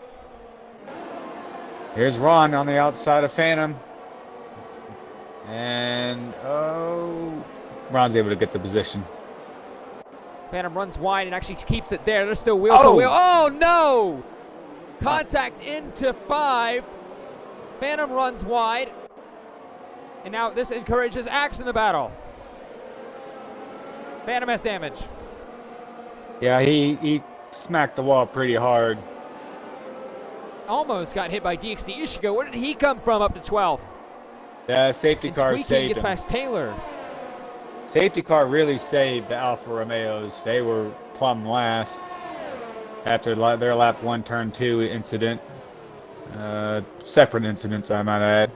Here's Ron on the outside of Phantom. And, oh, Ron's able to get the position. Phantom runs wide and actually keeps it there. They're still wheel to wheel. Oh, no! Contact into 5. Phantom runs wide. And now this encourages Axe in the battle. Phantom has damage. Yeah, he smacked the wall pretty hard. Almost got hit by DXT Ishigo. Where did he come from up to 12th? The safety car Tweaking saved gets him. past Taylor. Safety car really saved the Alfa Romeos. They were plumb last after their lap 1, turn 2 incident. Separate incidents, I might add.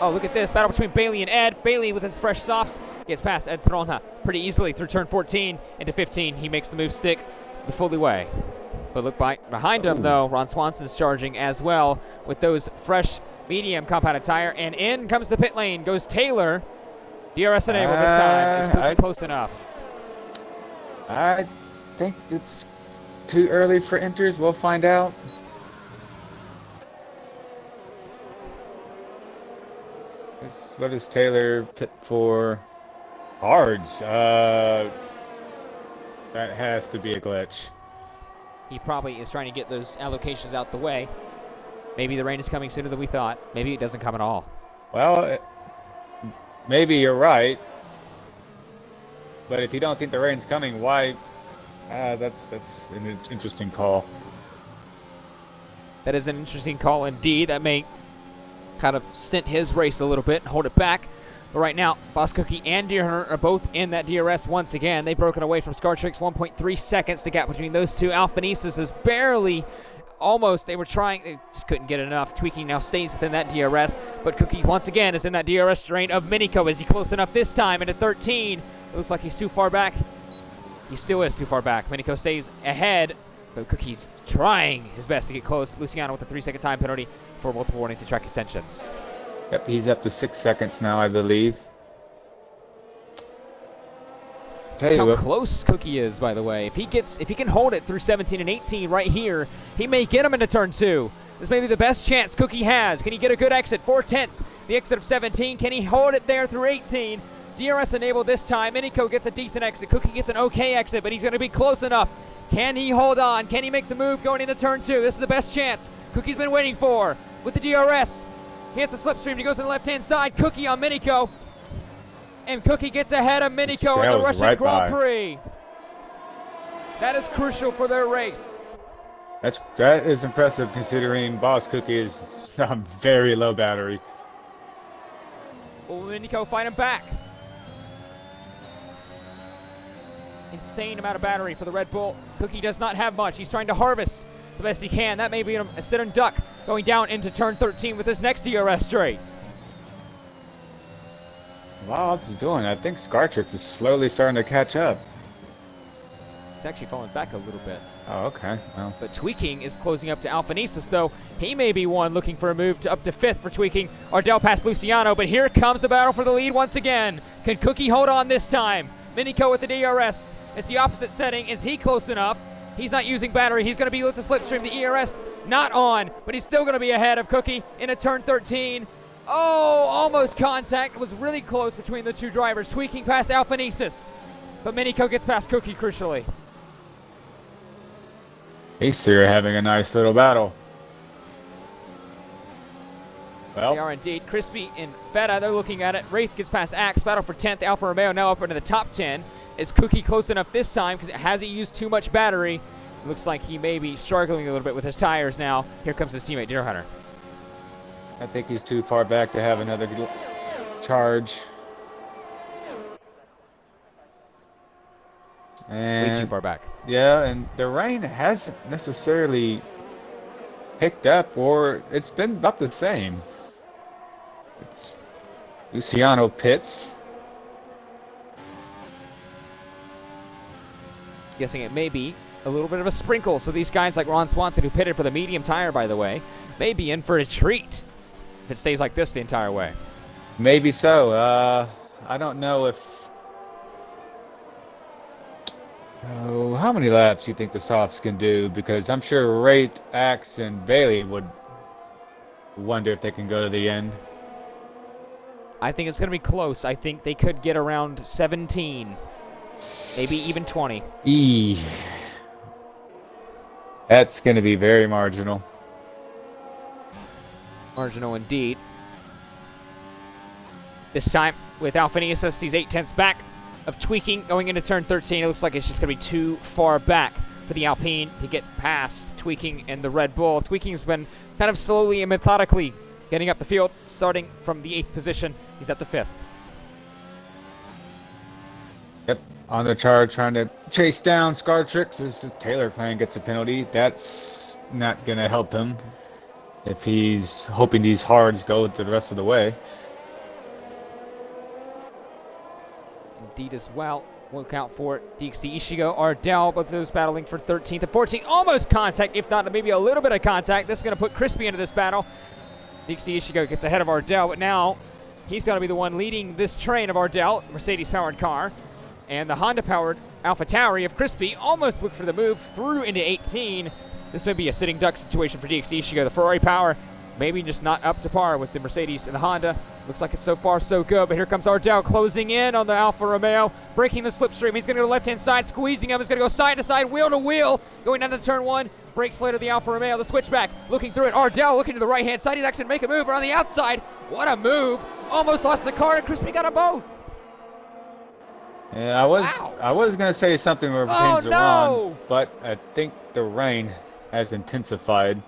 Oh, look at this. Battle between Bailey and Ed. Bailey with his fresh softs gets past Ed Tronha pretty easily through turn 14 into 15. He makes the move stick the fully way. But look behind him, though. Ron Swanson's charging as well with those fresh medium compounded tire. And in comes the pit lane. Goes Taylor. DRS enabled this time. Is Cookie close enough? I think it's too early for enters. We'll find out. What is Taylor pit for? Hards. That has to be a glitch. He probably is trying to get those allocations out the way. Maybe the rain is coming sooner than we thought. Maybe it doesn't come at all. Well, maybe you're right. But if you don't think the rain's coming, why? That's an interesting call. That is an interesting call indeed. That may kind of stint his race a little bit and hold it back. But right now, Boss Cookie and Deer Hunter are both in that DRS once again. They've broken away from Scar Tricks. 1.3 seconds. The gap between those two. Alphanesis is barely, almost, they were trying, they just couldn't get enough. Tweaking now stays within that DRS. But Cookie once again is in that DRS terrain of Miniko. Is he close enough this time into 13? It looks like he's too far back. He still is too far back. Miniko stays ahead, but Cookie's trying his best to get close. Luciano with a 3-second time penalty for multiple warnings and track extensions. Yep, he's up to 6 seconds now, I believe. Look how close Cookie is, by the way. If he can hold it through 17 and 18 right here, he may get him into turn 2. This may be the best chance Cookie has. Can he get a good exit? 4/10, the exit of 17. Can he hold it there through 18? DRS enabled this time. Miniko gets a decent exit. Cookie gets an okay exit, but he's going to be close enough. Can he hold on? Can he make the move going into turn 2? This is the best chance Cookie's been waiting for with the DRS. He has the slipstream. He goes to the left-hand side. Cookie on Miniko. And Cookie gets ahead of Miniko in the Sails Russian right Grand by. Prix. That is crucial for their race. That is impressive considering Boss Cookie is on very low battery. Will Miniko fight him back? Insane amount of battery for the Red Bull. Cookie does not have much. He's trying to harvest the best he can. That may be a sit and duck going down into turn 13 with his next DRS straight. Wow, this is doing. I think Scartrix is slowly starting to catch up. It's actually falling back a little bit. Oh, okay. Well, But Tweaking is closing up to Alphanesis, though. He may be one looking for a move to up to 5th for Tweaking. Ardell past Luciano, but here comes the battle for the lead once again. Can Cookie hold on this time? Miniko with the DRS. It's the opposite setting. Is he close enough? He's not using battery. He's going to be with the slipstream. The ERS not on, but he's still going to be ahead of Cookie in a turn 13. Oh, almost contact. It was really close between the two drivers. Tweaking past Alphanesis, but Miniko gets past Cookie crucially. these two are having a nice little battle. Well, They are indeed. Crispy and Feta, they're looking at it. Wraith gets past Axe. Battle for 10th. Alfa Romeo now up into the top 10. Is Cookie close enough this time? Because it hasn't used too much battery. It looks like he may be struggling a little bit with his tires now. Here comes his teammate, Deer Hunter. I think he's too far back to have another charge. And Way too far back. yeah, and the rain hasn't necessarily picked up, or it's been about the same. It's Luciano pits. Guessing it may be a little bit of a sprinkle. So these guys like Ron Swanson, who pitted for the medium tire, by the way, may be in for a treat if it stays like this the entire way. Maybe so. I don't know if... Oh, how many laps do you think the softs can do? Because I'm sure Wraith, Axe, and Bailey would wonder if they can go to the end. I think it's going to be close. I think they could get around 17, maybe even 20. That's going to be very marginal. Marginal indeed. This time with Alphanesis, he's 8/10 back of Tweaking going into turn 13. It looks like it's just going to be too far back for the Alpine to get past Tweaking and the Red Bull. Tweaking's been kind of slowly and methodically getting up the field, starting from the 8th position. He's up to 5th. Yep, on the charge, trying to chase down Scartrix as the Taylor clan gets a penalty. That's not going to help him if he's hoping these hards go the rest of the way. Indeed as well. Look out for DXC Ishigo, Ardell, both of those battling for 13th and 14th. Almost contact, if not maybe a little bit of contact. This is going to put Crispy into this battle. DXC Ishigo gets ahead of Ardell, but now he's going to be the one leading this train of Ardell, Mercedes-powered car. And the Honda-powered Alpha Tauri of Crispy almost looked for the move through into 18. This may be a sitting duck situation for DXC Ishigo. The Ferrari power maybe just not up to par with the Mercedes and the Honda. Looks like it's so far so good, but here comes Ardell closing in on the Alfa Romeo, breaking the slipstream. He's going to go left-hand side, squeezing him. He's going to go side to side, wheel to wheel, going down to turn 1. Brakes later the Alfa Romeo, the switchback, looking through it. Ardell looking to the right-hand side. He's actually going to make a move around the outside. What a move. Almost lost the car, and Crispy got them both. Yeah, I was going to say something where pertains to Ron, but I think the rain has intensified.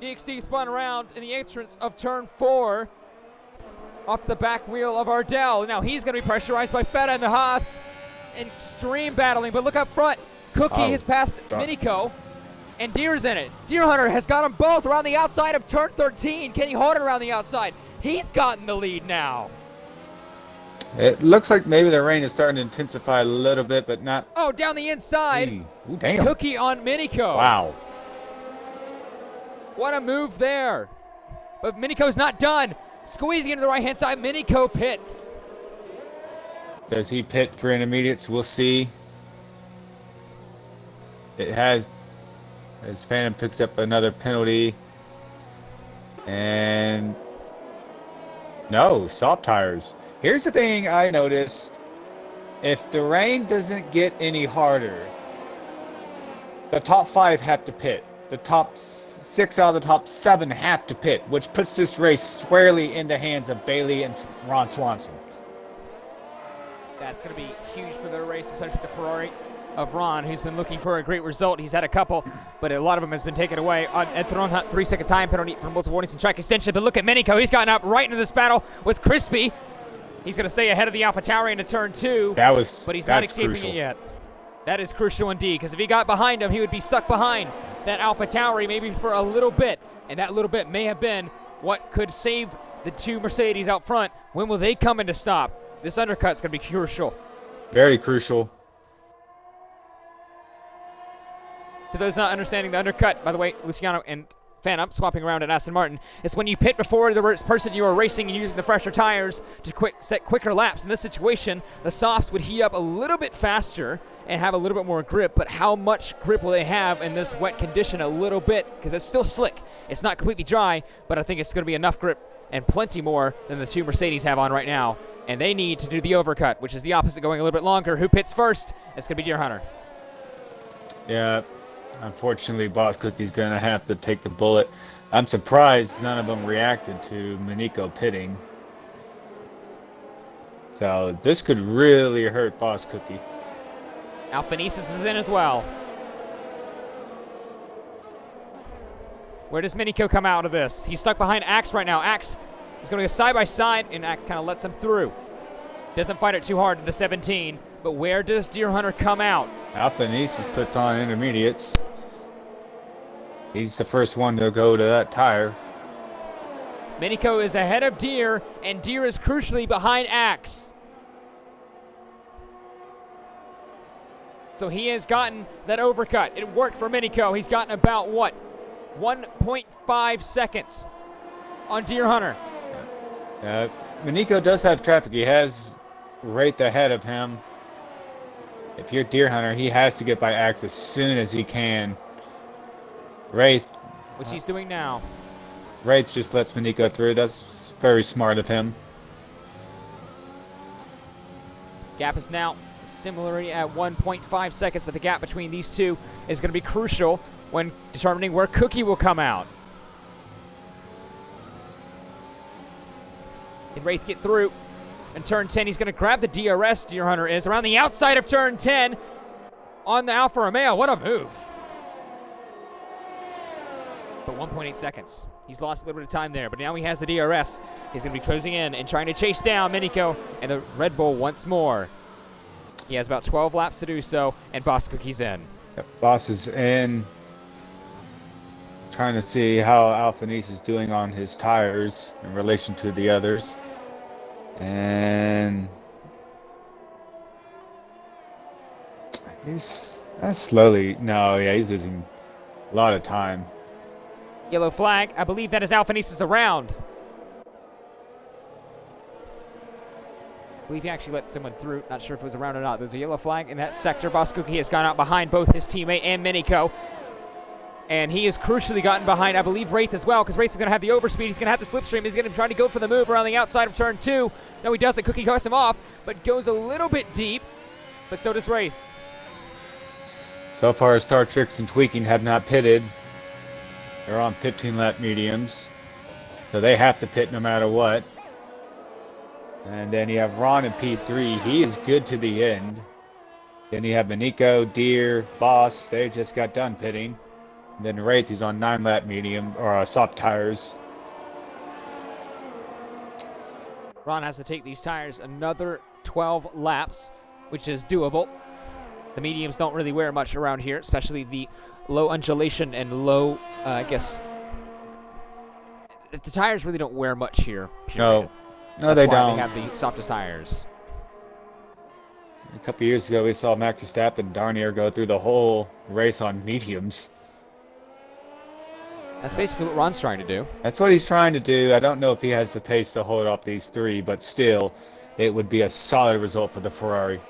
DXT spun around in the entrance of turn 4 off the back wheel of Ardell. Now he's going to be pressurized by Feta and the Haas. Extreme battling, but look up front. Cookie has passed Miniko, and Deer's in it. Deer Hunter has got them both around the outside of turn 13. Can he hold it around the outside? He's gotten the lead now. It looks like maybe the rain is starting to intensify a little bit, but not... Oh, down the inside. Ooh, damn. Cookie on Miniko. Wow. What a move there. But Miniko's not done. Squeezing into the right-hand side. Miniko pits. Does he pit for intermediates? We'll see. It has... As Phantom picks up another penalty. And... No, soft tires. Here's the thing I noticed. If the rain doesn't get any harder, the top 5 have to pit. The top 6 out of the top 7 have to pit, which puts this race squarely in the hands of Bailey and Ron Swanson. That's going to be huge for their race, especially the Ferrari of Ron, who's been looking for a great result. He's had a couple, but a lot of them has been taken away. Ed Theron, 3-second time penalty for multiple warnings and track extension. But look at Menico. He's gotten up right into this battle with Crispy. He's going to stay ahead of the AlphaTauri into turn 2. But he's not escaping crucial. it yet. That is crucial indeed, because if he got behind him, he would be stuck behind that AlphaTauri maybe for a little bit. And that little bit may have been what could save the 2 Mercedes out front. When will they come in to stop? This undercut's going to be crucial. Very crucial. To those not understanding the undercut, by the way, Luciano and Phantom swapping around at Aston Martin, it's when you pit before the person you are racing and using the fresher tires to set quicker laps. In this situation, the softs would heat up a little bit faster and have a little bit more grip, but how much grip will they have in this wet condition? A little bit, because it's still slick. It's not completely dry, but I think it's going to be enough grip and plenty more than the 2 Mercedes have on right now. And they need to do the overcut, which is the opposite, going a little bit longer. Who pits first? It's going to be Deer Hunter. Yeah. Unfortunately, Boss Cookie's going to have to take the bullet. I'm surprised none of them reacted to Menico pitting. So this could really hurt Boss Cookie. Alphanesis is in as well. Where does Menico come out of this? He's stuck behind Axe right now. Axe is going to go side by side, and Axe kind of lets him through. Doesn't fight it too hard to the 17, but where does Deer Hunter come out? Alphanesis puts on intermediates. He's the first one to go to that tire. Menico is ahead of Deer, and Deer is crucially behind Axe. So he has gotten that overcut. It worked for Menico. He's gotten about, what, 1.5 seconds on Deer Hunter. Menico does have traffic. He has right ahead of him. If you're Deer Hunter, he has to get by Axe as soon as he can. Wraith. Which he's doing now. Wraith just lets Menico through. That's very smart of him. Gap is now similarly at 1.5 seconds, but the gap between these two is going to be crucial when determining where Cookie will come out. Can Wraith get through? In turn 10, he's going to grab the DRS. Deer Hunter is around the outside of turn 10 on the Alfa Romeo. What a move. But 1.8 seconds. He's lost a little bit of time there, but now he has the DRS. He's going to be closing in and trying to chase down Menico and the Red Bull once more. He has about 12 laps to do so, and Boss Cookie's in. Yep, Boss is in. Trying to see how Alphanese is doing on his tires in relation to the others. And he's slowly. No, yeah, he's losing a lot of time. Yellow flag. I believe that is Alphanesis around. I believe he actually let someone through. Not sure if it was around or not. There's a yellow flag in that sector. Boss Cookie has gone out behind both his teammate and Menico. And he has crucially gotten behind, I believe, Wraith as well, because Wraith is going to have the overspeed. He's going to have the slipstream. He's going to try to go for the move around the outside of turn 2. No, he doesn't. Cookie cuts him off, but goes a little bit deep. But so does Wraith. So far, Star Tricks and Tweaking have not pitted. They're on 15-lap mediums. So they have to pit no matter what. And then you have Ron in P3. He is good to the end. Then you have Menico, Deer, Boss. They just got done pitting. And then Wraith, he's on 9-lap medium or soft tires. Ron has to take these tires another 12 laps, which is doable. The mediums don't really wear much around here, especially the low undulation and low, I guess. The tires really don't wear much here. Period. No, That's they why don't. They have the softest tires. A couple years ago, we saw Max Verstappen darn near go through the whole race on mediums. That's basically what Ron's trying to do. That's what he's trying to do. I don't know if he has the pace to hold off these three, but still, it would be a solid result for the Ferrari.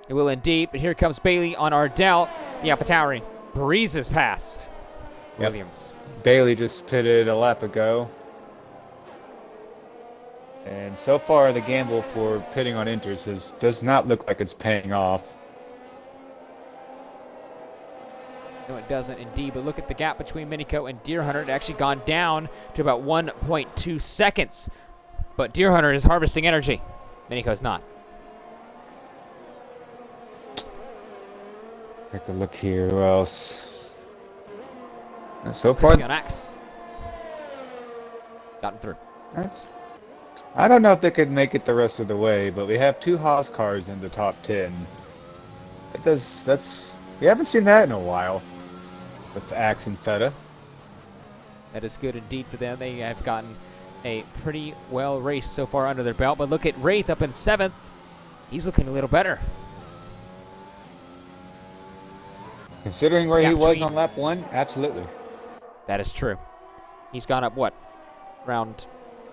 It will indeed, but here comes Bailey on Ardell. The AlphaTauri breezes past Williams. Bailey just pitted a lap ago. And so far, the gamble for pitting on inters does not look like it's paying off. No, it doesn't indeed, but look at the gap between Minico and Deer Hunter. It actually gone down to about 1.2 seconds. But Deer Hunter is harvesting energy. Minico's not. Take a look here. Who else? And so far, On Axe. Gotten through. I don't know if they could make it the rest of the way, but we have 2 Haas cars in the top 10. We haven't seen that in a while with Axe and Feta. That is good indeed for them. They have gotten a pretty well raced so far under their belt. But look at Wraith up in 7th. He's looking a little better. Considering where he was on lap 1, absolutely. That is true. He's gone up, what, around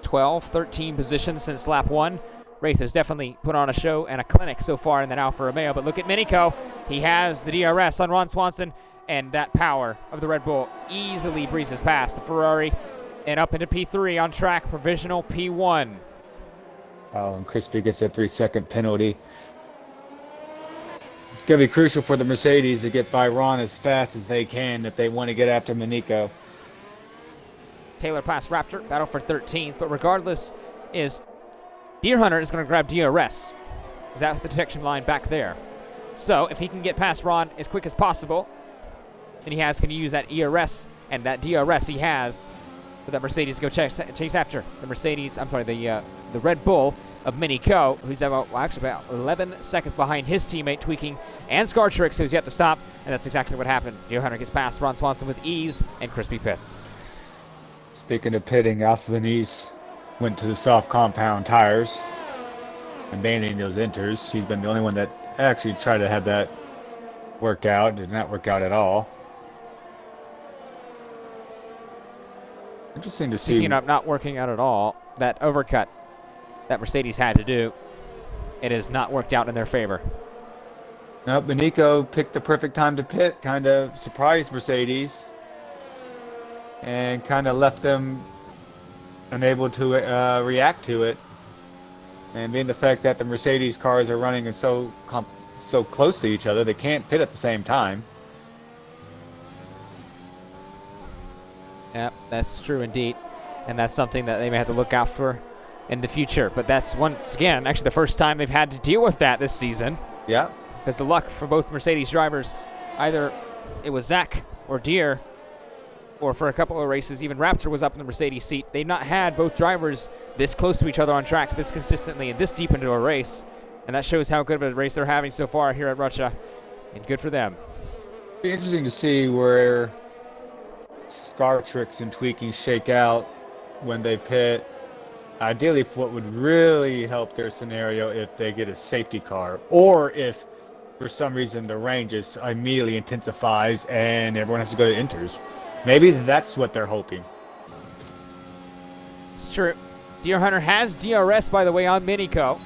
12, 13 positions since lap 1. Wraith has definitely put on a show and a clinic so far in that Alfa Romeo. But look at Minico. He has the DRS on Ron Swanson, and that power of the Red Bull easily breezes past the Ferrari and up into P3 on track, provisional P1. Oh, and Crispy gets a 3-second penalty. It's going to be crucial for the Mercedes to get by Ron as fast as they can if they want to get after Minico. Taylor passed Raptor, battle for 13th, but regardless is Deer Hunter is going to grab DRS, because that's the detection line back there. So if he can get past Ron as quick as possible, then he can use that ERS and that DRS he has for that Mercedes to go chase after the the Red Bull of Minico, who's about 11 seconds behind his teammate Tweaking and Scartrix, who's yet to stop, and that's exactly what happened. Deer Hunter gets past Ron Swanson with ease, and Crispy pits. Speaking of pitting, Alfa Venise went to the soft compound tires, abandoning those inters. He's been the only one that actually tried to have that work out. Did not work out at all. Interesting to see. Speaking of not working out at all, that overcut that Mercedes had to do, it has not worked out in their favor. Nope, Minico picked the perfect time to pit, kind of surprised Mercedes, and kind of left them unable to react to it. And being the fact that the Mercedes cars are running so close to each other, they can't pit at the same time. Yeah, that's true indeed. And that's something that they may have to look out for in the future. But that's once again actually the first time they've had to deal with that this season. Yeah. Because the luck for both Mercedes drivers, either it was Zach or Deer, or for a couple of races, even Raptor was up in the Mercedes seat. They've not had both drivers this close to each other on track this consistently and this deep into a race. And that shows how good of a race they're having so far here at Russia. And good for them. It'll be interesting to see where Scartrix and Tweaking shake out when they pit. Ideally, what would really help their scenario if they get a safety car, or if for some reason the rain just immediately intensifies and everyone has to go to inters. Maybe that's what they're hoping. It's true. Deer Hunter has DRS, by the way, on Minico.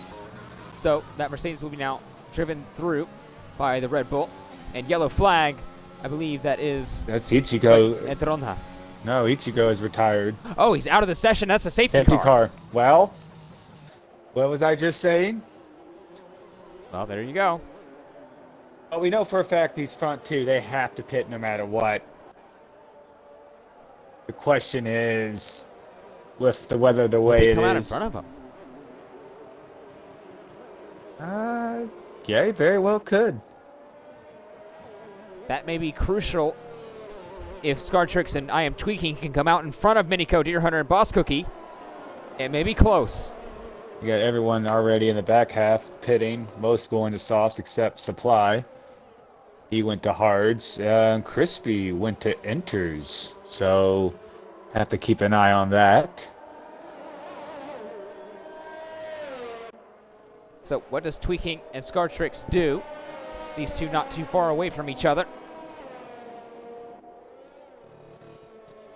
So that Mercedes will be now driven through by the Red Bull. And yellow flag, I believe that is... That's Ichigo. Etronha. No, Ichigo is retired. Oh, he's out of the session. That's a safety car. Well, what was I just saying? Well, there you go. Well, we know for a fact these front two, they have to pit no matter what. The question is, with the weather the way it is... come out in front of him? Yeah, very well could. That may be crucial if Scartrix and I Am Tweaking can come out in front of Minico, Deer Hunter, and Boss Cookie. It may be close. You got everyone already in the back half pitting, most going to softs except Supply. He went to hards. Crispy went to inters, so have to keep an eye on that. So what does Tweaking and Scartrix do? These two not too far away from each other.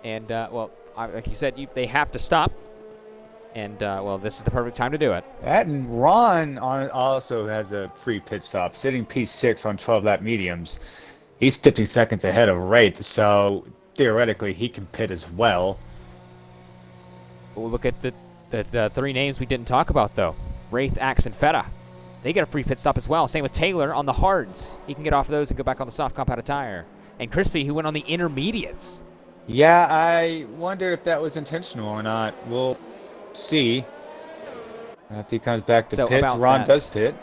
And, well, like you said, they have to stop. And, well, this is the perfect time to do it. That and Ron also has a free pit stop, sitting P6 on 12-lap mediums. He's 50 seconds ahead of Wraith, so theoretically he can pit as well. We'll look at the three names we didn't talk about, though. Wraith, Axe, and Feta. They get a free pit stop as well. Same with Taylor on the hards. He can get off of those and go back on the soft compounded tire. and Crispy, who went on the intermediates. Yeah, I wonder if that was intentional or not. We'll see. If he comes back to So pits, about Ron that- does pit.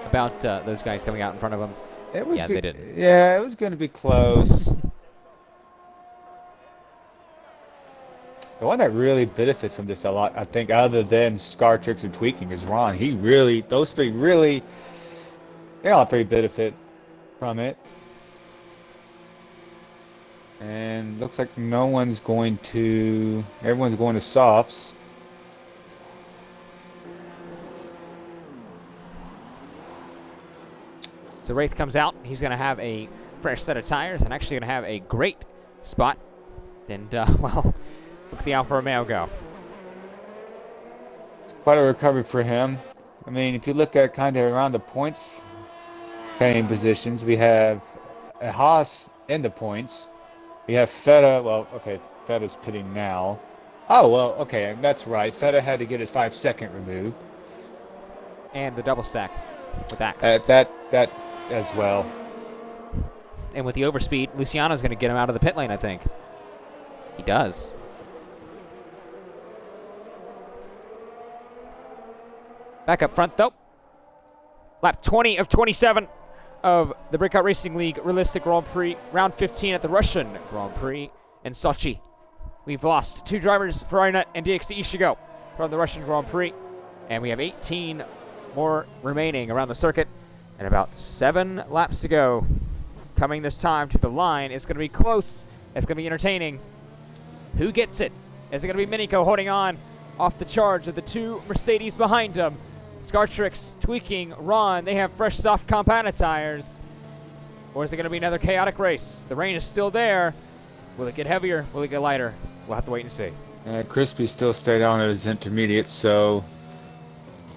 About those guys coming out in front of him. It was Yeah, they didn't. Yeah, it was going to be close. The one that really benefits from this a lot, I think, other than Scar Tricks or Tweaking, is Ron. Those three really, they all three benefit from it. And looks like everyone's going to softs. So Wraith comes out. He's going to have a fresh set of tires and actually going to have a great spot. And, well, look at the Alfa Romeo go. Quite a recovery for him. I mean, if you look at kind of around the points paying positions, we have a Haas in the points. We have Feta. Well, okay, Feta's pitting now. Oh, well, okay, that's right. Feta had to get his 5-second removed. And the double stack with Axe. That as well. And with the overspeed, Luciano's going to get him out of the pit lane, I think. He does. Back up front, though. Lap 20 of 27 of the Breakout Racing League Realistic Grand Prix. Round 15 at the Russian Grand Prix in Sochi. We've lost 2 drivers, Ferrari and DXT Ishigo, from the Russian Grand Prix. And we have 18 more remaining around the circuit. And about 7 laps to go. Coming this time to the line. It's going to be close. It's going to be entertaining. Who gets it? Is it going to be Minico holding on off the charge of the 2 Mercedes behind him? Scartrix, Tweaking, Ron. They have fresh, soft, compounded tires. Or is it going to be another chaotic race? The rain is still there. Will it get heavier? Will it get lighter? We'll have to wait and see. Crispy still stayed on at his intermediate, so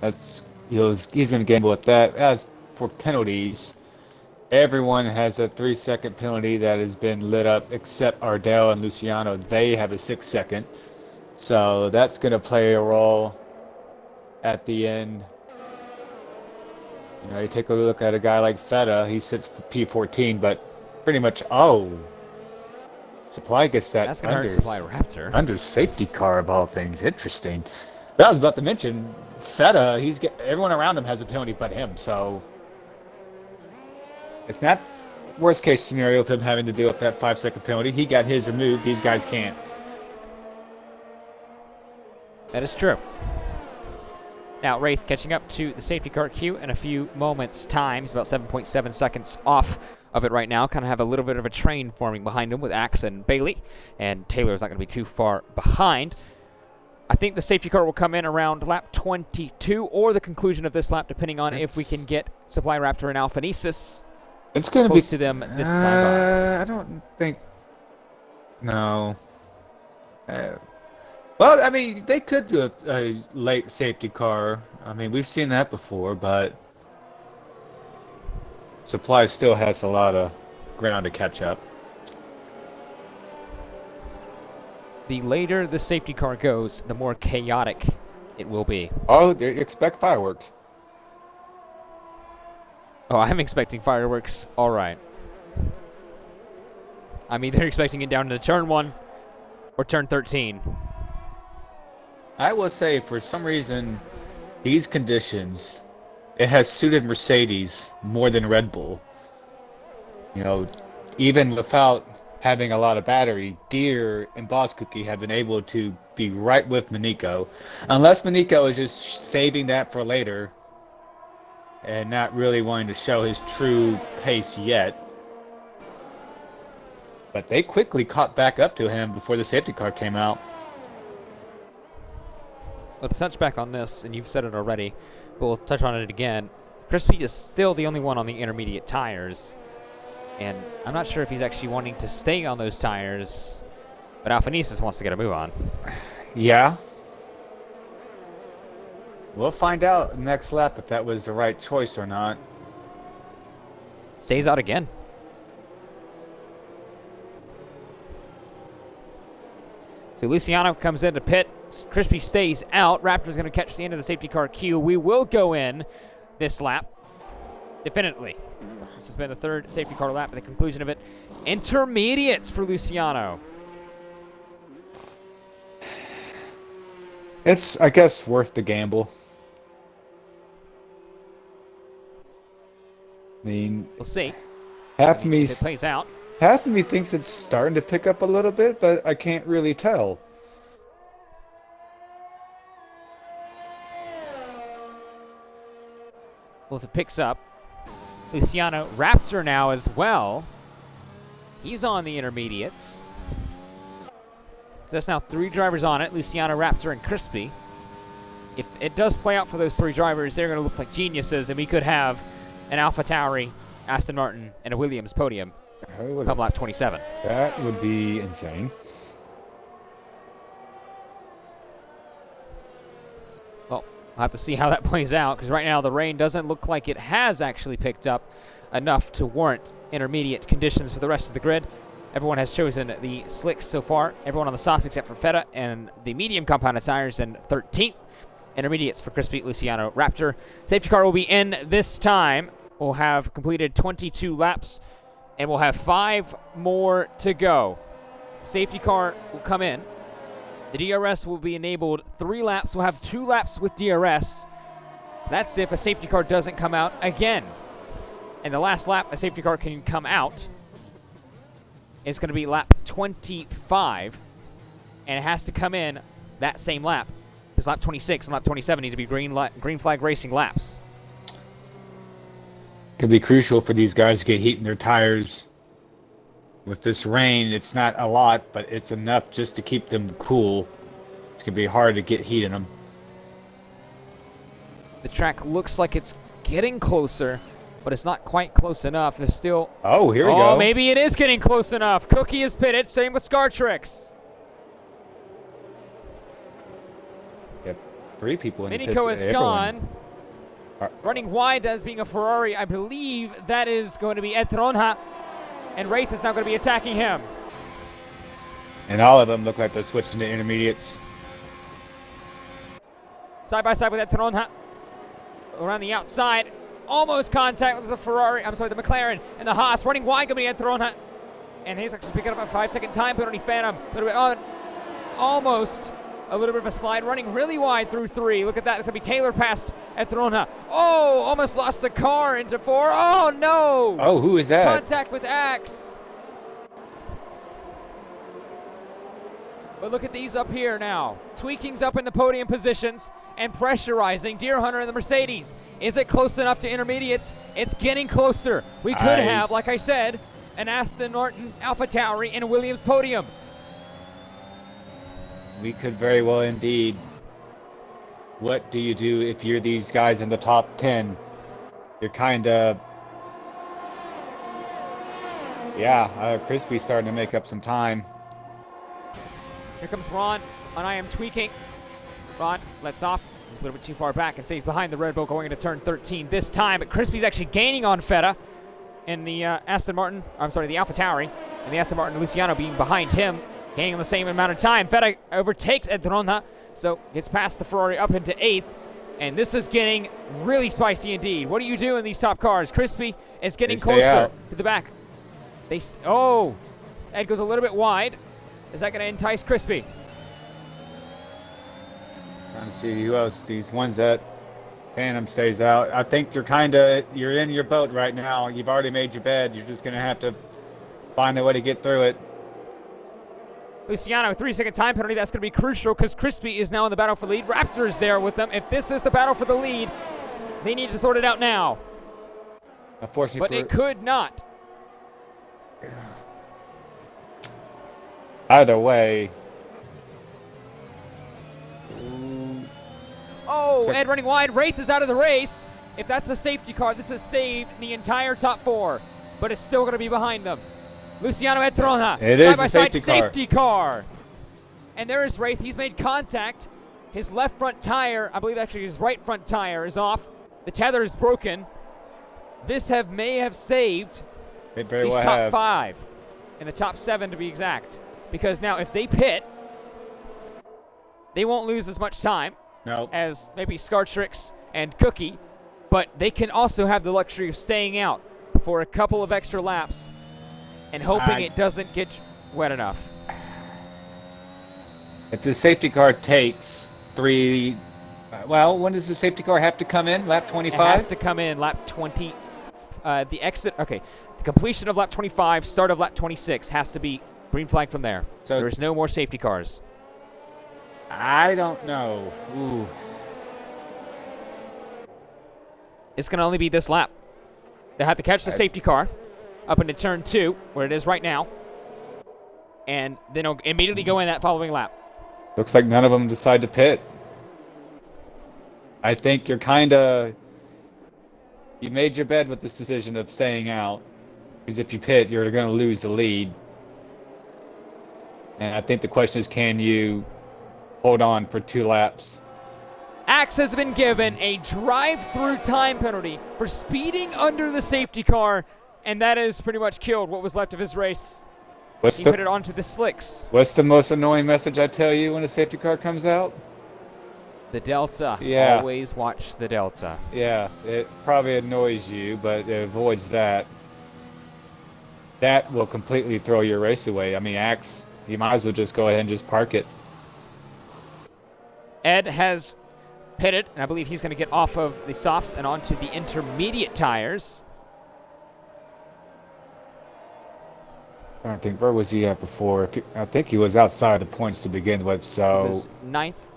he's going to gamble at that. As for penalties, everyone has a 3-second penalty that has been lit up except Ardell and Luciano. They have a 6-second. So that's going to play a role at the end. You take a look at a guy like Feta. He sits for P14, but pretty much, Supply gets that That's going to hurt Supply Raptor. under safety car of all things. Interesting. But I was about to mention, Feta, everyone around him has a penalty but him, so it's not worst case scenario of him having to deal with that 5-second penalty. He got his removed. These guys can't. That is true. Now, Wraith catching up to the safety car queue in a few moments' time. He's about 7.7 seconds off of it right now. Kind of have a little bit of a train forming behind him with Axe and Bailey. And Taylor's not going to be too far behind. I think the safety car will come in around lap 22 or the conclusion of this lap, depending on if we can get Supply Raptor and Alphanesis It's going to be close to them this time. I don't think. No. Well, I mean, they could do a late safety car. I mean, we've seen that before, but Supply still has a lot of ground to catch up. The later the safety car goes, the more chaotic it will be. Oh, they expect fireworks. Oh, I'm expecting fireworks. All right. I'm either expecting it down to turn 1 or turn 13. I will say, for some reason, these conditions, it has suited Mercedes more than Red Bull. Even without having a lot of battery, Deere and Boss Cookie have been able to be right with Minico. Unless Minico is just saving that for later and not really wanting to show his true pace yet. But they quickly caught back up to him before the safety car came out. Let's touch back on this, and you've said it already, but we'll touch on it again. Crispy is still the only one on the intermediate tires, and I'm not sure if he's actually wanting to stay on those tires, but Alphanesis wants to get a move on. Yeah. We'll find out next lap if that was the right choice or not. Stays out again. So Luciano comes into pit. Crispy stays out. Raptor's going to catch the end of the safety car queue. We will go in this lap. Definitely. This has been the third safety car lap at the conclusion of it. Intermediates for Luciano. It's, I guess, worth the gamble. I mean, We'll see. half of me, If it plays out. half of me thinks it's starting to pick up a little bit, but I can't really tell. Well, if it picks up, Luciano Raptor now as well. He's on the intermediates. There's now 3 drivers on it, Luciano, Raptor, and Crispy. If it does play out for those 3 drivers, they're going to look like geniuses, and we could have an AlphaTauri, Aston Martin, and a Williams podium come lap 27. That would be insane. Well, we'll have to see how that plays out, because right now the rain doesn't look like it has actually picked up enough to warrant intermediate conditions for the rest of the grid. Everyone has chosen the slicks so far. Everyone on the softs except for Feta and the medium compounded tires in 13th. Intermediates for Crispy, Luciano, Raptor. Safety car will be in this time. We'll have completed 22 laps, and we'll have 5 more to go. Safety car will come in. The DRS will be enabled 3 laps. We'll have 2 laps with DRS. That's if a safety car doesn't come out again. And the last lap a safety car can come out is going to be lap 25, and it has to come in that same lap, because lap 26 and lap 27 need to be green flag racing laps. Could be crucial for these guys to get heat in their tires. With this rain, it's not a lot, but it's enough just to keep them cool. It's going to be hard to get heat in them. The track looks like it's getting closer, but it's not quite close enough. There's still... Oh, here we go. Oh, maybe it is getting close enough. Cookie is pitted. Same with Scartrix. Yep, 3 people in the pits. Minico is gone. Right. Running wide as being a Ferrari, I believe that is going to be Ed Tronha. And Wraith is now going to be attacking him. And all of them look like they're switching to intermediates. Side by side with Ed Tronha. Around the outside. Almost contact with the Ferrari. I'm sorry, the McLaren and the Haas. Running wide going to be Ed Tronha. And he's actually picking up a 5-second time penalty. Phantom. A little bit on. Almost. A little bit of a slide, running really wide through 3. Look at that. It's going to be Taylor past Ethrona. Oh, almost lost the car into 4. Oh, no. Oh, who is that? Contact with Axe. But look at these up here now. Tweaking's up in the podium positions and pressurizing Deer Hunter and the Mercedes. Is it close enough to intermediates? It's getting closer. We could have, like I said, an Aston Martin, AlphaTauri, and a Williams podium. We could very well indeed. What do you do if you're these guys in the top 10? You're kind of... Yeah, Crispy's starting to make up some time. Here comes Ron on I Am Tweaking. Ron lets off. He's a little bit too far back and stays behind the Red Bull going into turn 13 this time. But Crispy's actually gaining on Feta in the Aston Martin. I'm sorry, the AlphaTauri. And the Aston Martin Luciano being behind him. Gaining on the same amount of time. Feta overtakes Edronha, so gets past the Ferrari up into 8th. And this is getting really spicy indeed. What do you do in these top cars? Crispy is getting closer to the back. Oh, Ed goes a little bit wide. Is that going to entice Crispy? Trying to see who else. These ones that Phantom stays out. I think you're in your boat right now. You've already made your bed. You're just going to have to find a way to get through it. Luciano, 3-second time penalty. That's going to be crucial because Crispy is now in the battle for the lead. Raptor is there with them. If this is the battle for the lead, they need to sort it out now. Unfortunately, but it could not. Either way. Oh, Ed running wide. Wraith is out of the race. If that's a safety car, this has saved the entire top 4. But it's still going to be behind them. Luciano Etronha, side-by-side safety car. And there is Wraith. He's made contact. His left front tire, I believe actually his right front tire is off. The tether is broken. This may have saved these top 5. And the top 7 to be exact. Because now if they pit, they won't lose as much time as maybe Scartrix and Cookie. but they can also have the luxury of staying out for a couple of extra laps and hoping it doesn't get wet enough. If the safety car takes 3, well, when does the safety car have to come in? Lap 25? It has to come in lap 20. The exit, okay. The completion of lap 25, start of lap 26 has to be green flag from there. So there is no more safety cars. I don't know. Ooh. It's going to only be this lap. They have to catch the safety car up into turn 2, where it is right now, and then it'll immediately go in that following lap. Looks like none of them decide to pit. I think you made your bed with this decision of staying out. Because if you pit, you're going to lose the lead. And I think the question is, can you hold on for 2 laps? Axe has been given a drive-through time penalty for speeding under the safety car, and that has pretty much killed what was left of his race. He put it onto the slicks. What's the most annoying message I tell you when a safety car comes out? The Delta. Yeah. Always watch the Delta. Yeah, it probably annoys you, but it avoids that. That will completely throw your race away. I mean, Axe, you might as well just go ahead and just park it. Ed has pitted, and I believe he's going to get off of the softs and onto the intermediate tires. I don't think, where was he at before? I think he was outside the points to begin with, so... He was 9th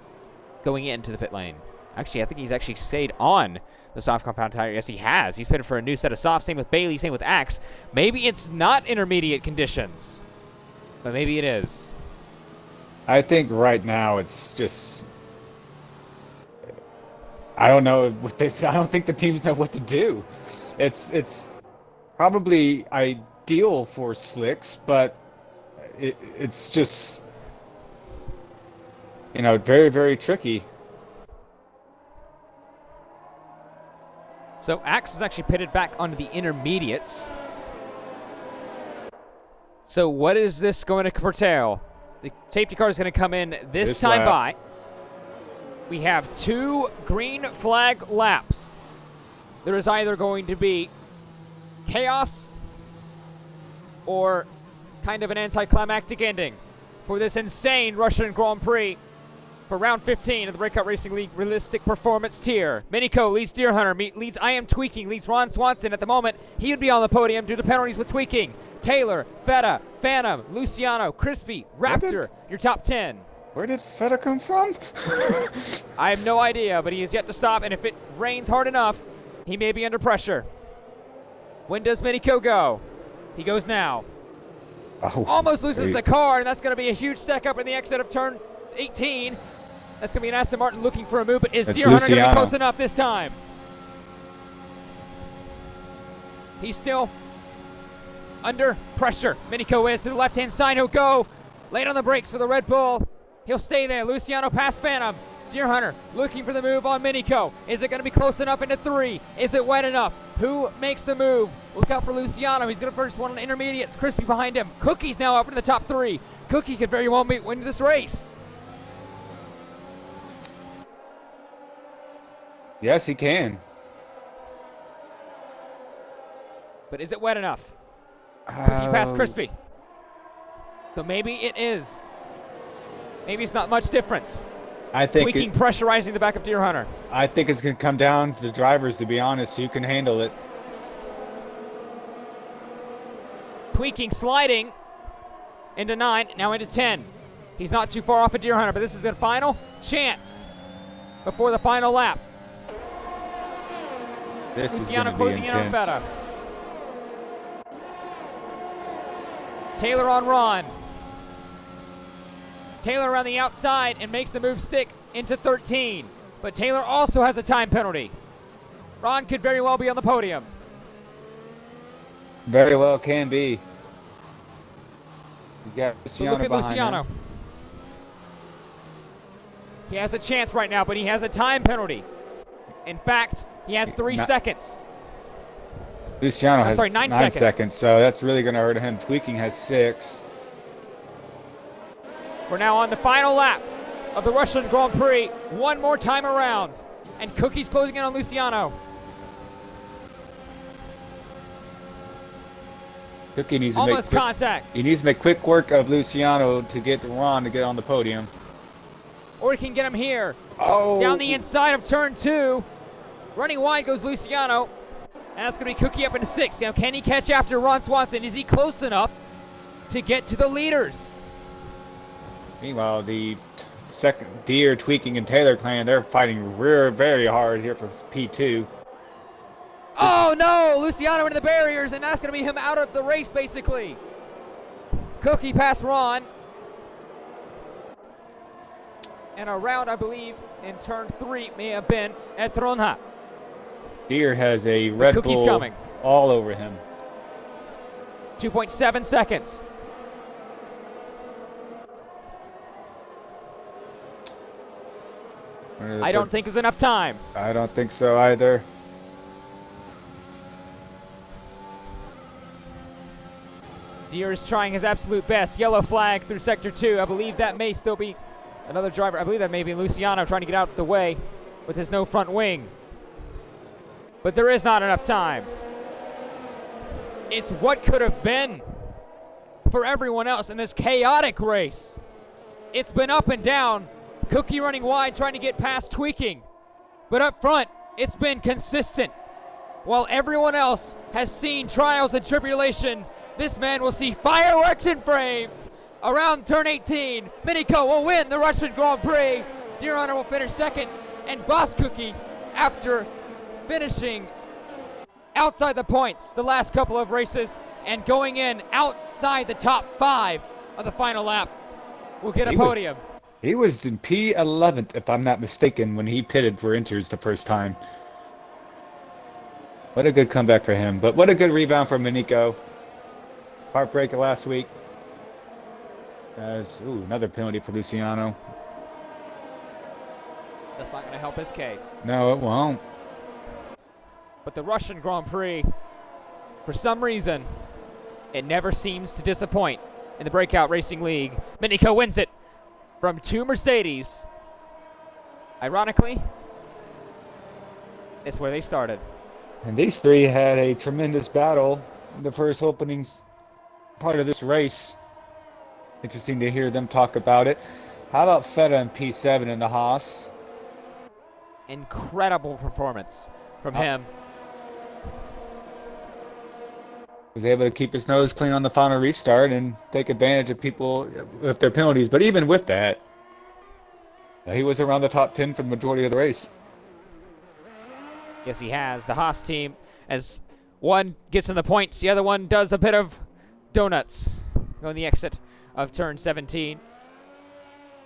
going into the pit lane. Actually, I think he's actually stayed on the soft compound tire. Yes, he has. He's pitted for a new set of softs. Same with Bailey, same with Axe. Maybe it's not intermediate conditions, but maybe it is. I think right now it's just... I don't know. I don't think the teams know what to do. It's probably ideal for slicks, but it's just, very, very tricky. So Axe is actually pitted back onto the intermediates. So what is this going to curtail? The safety car is going to come in this time lap. by. We have 2 green flag laps. There is either going to be chaos or kind of an anticlimactic ending for this insane Russian Grand Prix for round 15 of the Breakout Racing League Realistic Performance tier. Minico leads Deer Hunter, leads I Am Tweaking, leads Ron Swanson. At the moment, he would be on the podium due to penalties with tweaking. Taylor, Feta, Phantom, Luciano, Crispy, Raptor, your top 10. Where did Feta come from? I have no idea, but he is yet to stop, and if it rains hard enough, he may be under pressure. When does Minico go? He goes now. Oh, Almost loses the car, and that's going to be a huge stack up in the exit of turn 18. That's going to be an Aston Martin looking for a move, but is Deer Hunter going to be close enough this time? He's still under pressure. Minico is to the left-hand side. He'll go late on the brakes for the Red Bull. He'll stay there. Luciano past Phantom. Deer Hunter looking for the move on Minico. Is it going to be close enough into 3? Is it wet enough? Who makes the move? Look out for Luciano. He's going to first one on the intermediates. Crispy behind him. Cookie's now up into the top 3. Cookie could very well win this race. Yes, he can. But is it wet enough? Cookie past Crispy. So maybe it is. Maybe it's not much difference. I think Tweaking, pressurizing the back of Deer Hunter. I think it's going to come down to the drivers, to be honest, who can handle it. Tweaking, sliding into 9, now into 10. He's not too far off of Deer Hunter, but this is the final chance before the final lap. This Luciano is going to closing be in on intense. Feta. Taylor on Ron. Taylor around the outside and makes the move stick into 13. But Taylor also has a time penalty. Ron could very well be on the podium. Very well can be. He's got So Luciano look at behind Luciano. him. He has a chance right now, but he has a time penalty. In fact, he has 3 seconds. Luciano has 9 9 seconds. seconds, so that's really going to hurt him. Tweaking has 6. We're now on the final lap of the Russian Grand Prix. One more time around. And Cookie's closing in on Luciano. Cookie needs to Almost make contact. he needs to make quick work of Luciano to get Ron to get on the podium. Or he can get him here. Oh! Down the inside of turn 2. Running wide goes Luciano. And that's going to be Cookie up into 6. Now, can he catch after Ron Swanson? Is he close enough to get to the leaders? Meanwhile, the second Deere, Tweaking, and Taylor clan, they're fighting very hard here for P2. Oh no! Luciano into the barriers, and that's going to be him out of the race, basically. Cookie past Ron. And around, I believe, in turn 3 may have been at Tronha. Deere has a Red Cookie's Bull coming. all over him. 2.7 seconds. I don't think there's enough time. I don't think so either. Deere is trying his absolute best. Yellow flag through sector 2. I believe that may still be another driver. I believe that may be Luciano trying to get out of the way with his no front wing. But there is not enough time. It's what could have been for everyone else in this chaotic race. It's been up and down. Cookie running wide, trying to get past Tweaking. But up front, it's been consistent. While everyone else has seen trials and tribulation, this man will see fireworks and flames. Around turn 18, Miniko will win the Russian Grand Prix. Deer Hunter will finish second. And Boss Cookie, after finishing outside the points the last couple of races and going in outside the top 5 of the final lap, will get a podium. He was in P11th, if I'm not mistaken, when he pitted for Inters the first time. What a good comeback for him. But what a good rebound from Miniko. Heartbreaker last week. Another penalty for Luciano. That's not going to help his case. No, it won't. But the Russian Grand Prix, for some reason, it never seems to disappoint in the Breakout Racing League. Miniko wins it from 2 Mercedes. Ironically, it's where they started. And these three had a tremendous battle in the first opening part of this race. Interesting to hear them talk about it. How about Feta in P7 in the Haas? Incredible performance from him. Was able to keep his nose clean on the final restart and take advantage of people with their penalties. But even with that, he was around the top 10 for the majority of the race. Yes, he has. The Haas team, as one gets in the points, the other one does a bit of donuts on the exit of turn 17.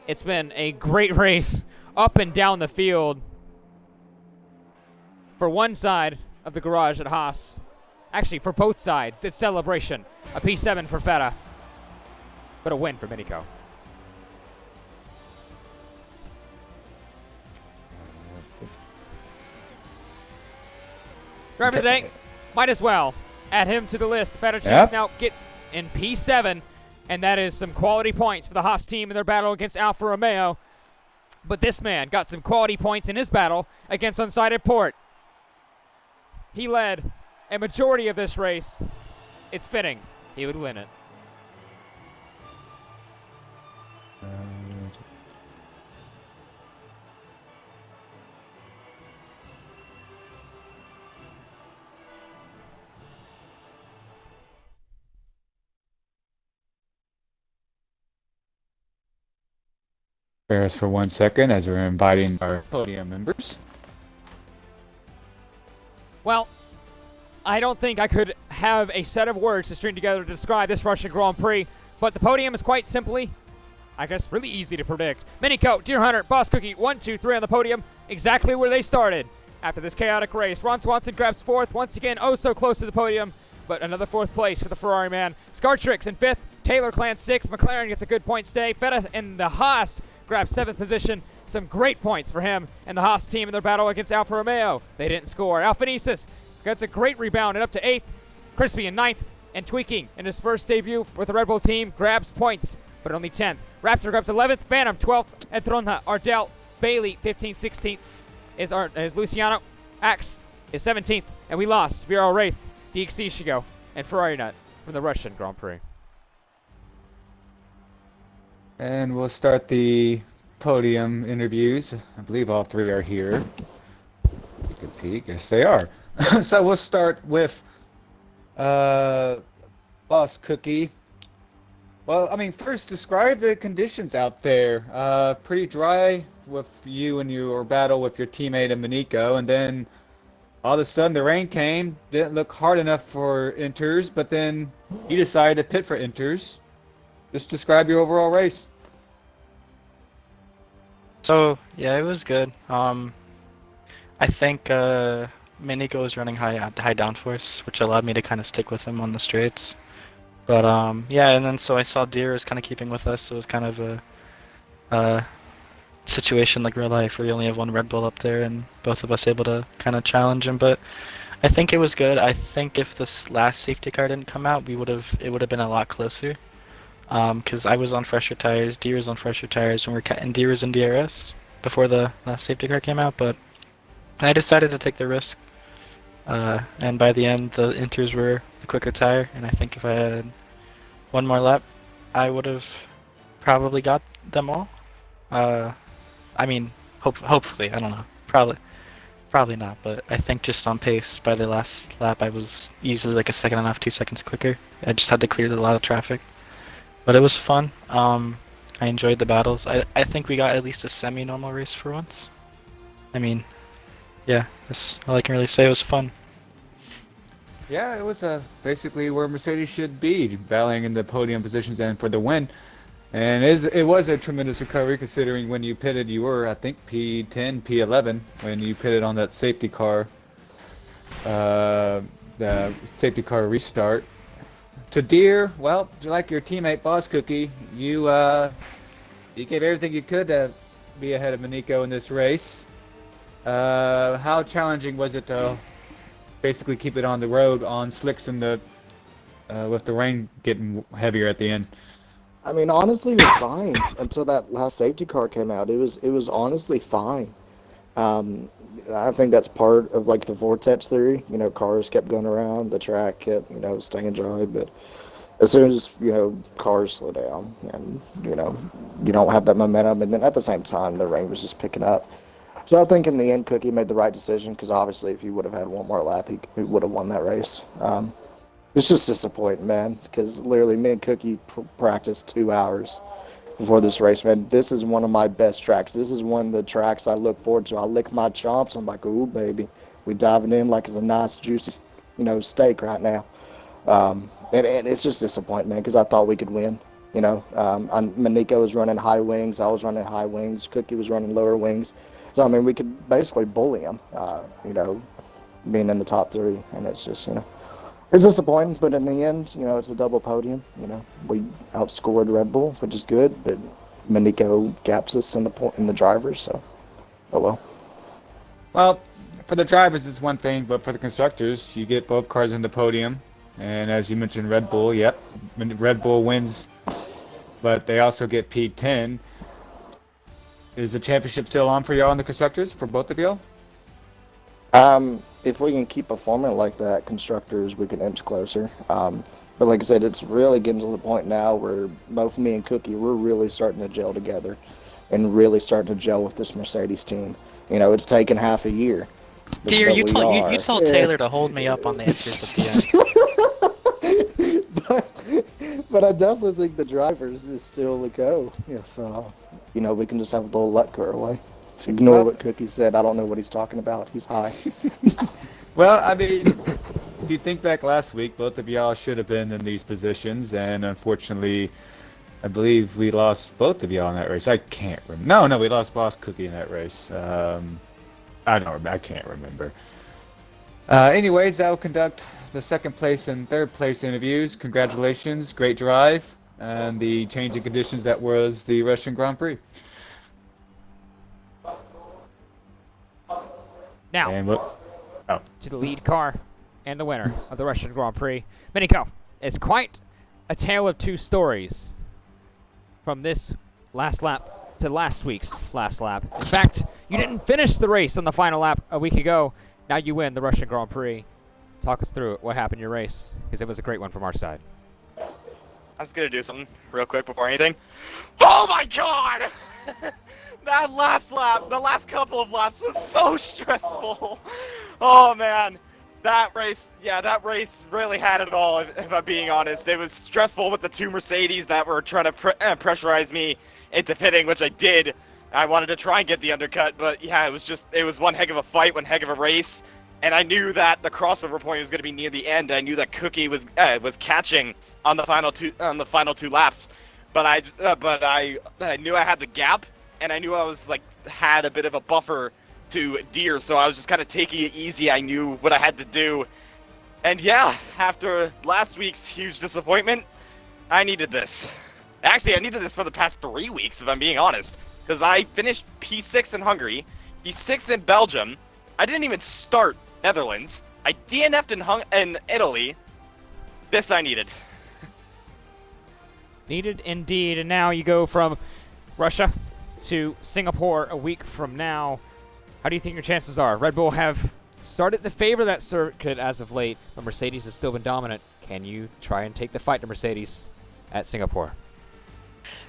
It's been a great race up and down the field for one side of the garage at Haas. Actually, for both sides, it's celebration. A P7 for Feta, but a win for Miniko. Driver today, might as well add him to the list. Feta Chase now gets in P7, and that is some quality points for the Haas team in their battle against Alfa Romeo. But this man got some quality points in his battle against Unsighted Port. He led a majority of this race. It's fitting he would win it. Bear us for 1 second as we're inviting our podium members. Well, I don't think I could have a set of words to string together to describe this Russian Grand Prix, but the podium is quite simply, I guess, really easy to predict. Miniko, Deer Hunter, Boss Cookie, 1, 2, 3 on the podium, exactly where they started after this chaotic race. Ron Swanson grabs 4th, once again, oh so close to the podium, but another 4th place for the Ferrari man. Scartrix in 5th, Taylor Clan 6th, McLaren gets a good point stay. Feta in the Haas grabs 7th position. Some great points for him and the Haas team in their battle against Alfa Romeo. They didn't score. Alphanesis gets a great rebound and up to 8th. Crispy in 9th, and Tweaking in his first debut with the Red Bull team grabs points, but only 10th. Raptor grabs 11th, Phantom 12th, and Tronha, Ardell, Bailey 15th, 16th is Luciano. Axe is 17th, and we lost BRL Wraith, DXD Shigo, and Ferrari Nut. from the Russian Grand Prix. And we'll start the podium interviews. I believe all three are here. Take a peek. Yes, they are. So we'll start with Boss Cookie. Well, I mean, first describe the conditions out there. Pretty dry with you and your battle with your teammate Maniko, and then all of a sudden the rain came. Didn't look hard enough for inters, but then you decided to pit for inters. Just describe your overall race. So yeah, it was good. I think Maniko was running high downforce, which allowed me to kind of stick with him on the straights. But yeah, and then so I saw Deer was kind of keeping with us, so it was kind of a situation like real life where you only have one Red Bull up there, and both of us able to kind of challenge him. But I think it was good. I think if this last safety car didn't come out, it would have been a lot closer. Because I was on fresher tires, Deer was on fresher tires, and Deer was in DRS before the last safety car came out. But I decided to take the risk. And by the end, the inters were the quicker tire, and I think if I had one more lap, I would have probably got them all. I mean, hopefully, I don't know. Probably not, but I think just on pace, by the last lap, I was easily like a second and a half, 2 seconds quicker. I just had to clear a lot of traffic. But it was fun. I enjoyed the battles. I think we got at least a semi-normal race for once. I mean, yeah, that's all I can really say. It was fun. Yeah, it was basically where Mercedes should be, battling in the podium positions and for the win. And it was a tremendous recovery considering when you pitted, you were, I think, P10, P11 when you pitted on that safety car, the safety car restart. To Deer, well, like your teammate Boss Cookie, you gave everything you could to be ahead of Maniko in this race. How challenging was it to basically keep it on the road on slicks and with the rain getting heavier at the end? I mean, honestly, it was fine until that last safety car came out. It was honestly fine. I think that's part of like the vortex theory. You know, cars kept going around, the track kept, staying dry. But as soon as, cars slow down and, you don't have that momentum. And then at the same time, the rain was just picking up. So I think in the end, Cookie made the right decision because obviously if he would have had one more lap, he would have won that race. It's just disappointing, man, because literally me and Cookie practiced 2 hours before this race, man. This is one of my best tracks. This is one of the tracks I look forward to. I lick my chops. I'm like, ooh, baby. We diving in like it's a nice, juicy, steak right now. And it's just disappointing, man, because I thought we could win. Maniko was running high wings. I was running high wings. Cookie was running lower wings. So, I mean, we could basically bully him, being in the top three. And it's just, it's disappointing, but in the end, it's a double podium. We outscored Red Bull, which is good, but Maniko gaps us in the drivers, so oh well. Well, for the drivers it's one thing, but for the constructors, you get both cars in the podium, and as you mentioned, Red Bull. Yep, Red Bull wins, but they also get P10. Is the championship still on for y'all in the constructors, for both of y'all? If we can keep performing like that, constructors, we can inch closer. But like I said, it's really getting to the point now where both me and Cookie, we're really starting to gel together and really starting to gel with this Mercedes team. It's taken half a year. Dear, you told Taylor to hold me up on the entries at the end. but I definitely think the drivers is still the go. If we can just have a little luck go our way. Ignore what Cookie said. I don't know what he's talking about. He's high. Well, I mean, if you think back last week, both of y'all should have been in these positions, and unfortunately, I believe we lost both of y'all in that race. I can't remember. No, we lost Boss Cookie in that race. I can't remember. Anyways, I will conduct the second place and third place interviews. Congratulations, great drive, and the changing conditions that was the Russian Grand Prix. Now, to the lead car and the winner of the Russian Grand Prix. Maniko, it's quite a tale of two stories from this last lap to last week's last lap. In fact, you didn't finish the race on the final lap a week ago. Now you win the Russian Grand Prix. Talk us through it. What happened in your race? Because it was a great one from our side. I was gonna do something real quick before anything. Oh my god! That last lap, the last couple of laps was so stressful. Oh man, that race really had it all, if I'm being honest. It was stressful with the two Mercedes that were trying to pressurize me into pitting, which I did. I wanted to try and get the undercut, but yeah, it was one heck of a fight, one heck of a race. And I knew that the crossover point was going to be near the end. I knew that Cookie was catching on the final two laps, but I knew I had the gap, and I knew I was had a bit of a buffer to Deer, so I was just kind of taking it easy. I knew what I had to do, and yeah, after last week's huge disappointment, I needed this. Actually, I needed this for the past 3 weeks, if I'm being honest, because I finished P6 in Hungary, P6 in Belgium. I didn't even start Netherlands. I DNF'd in Italy. This I needed. Needed indeed, and now you go from Russia to Singapore a week from now. How do you think your chances are? Red Bull have started to favor that circuit as of late, but Mercedes has still been dominant. Can you try and take the fight to Mercedes at Singapore?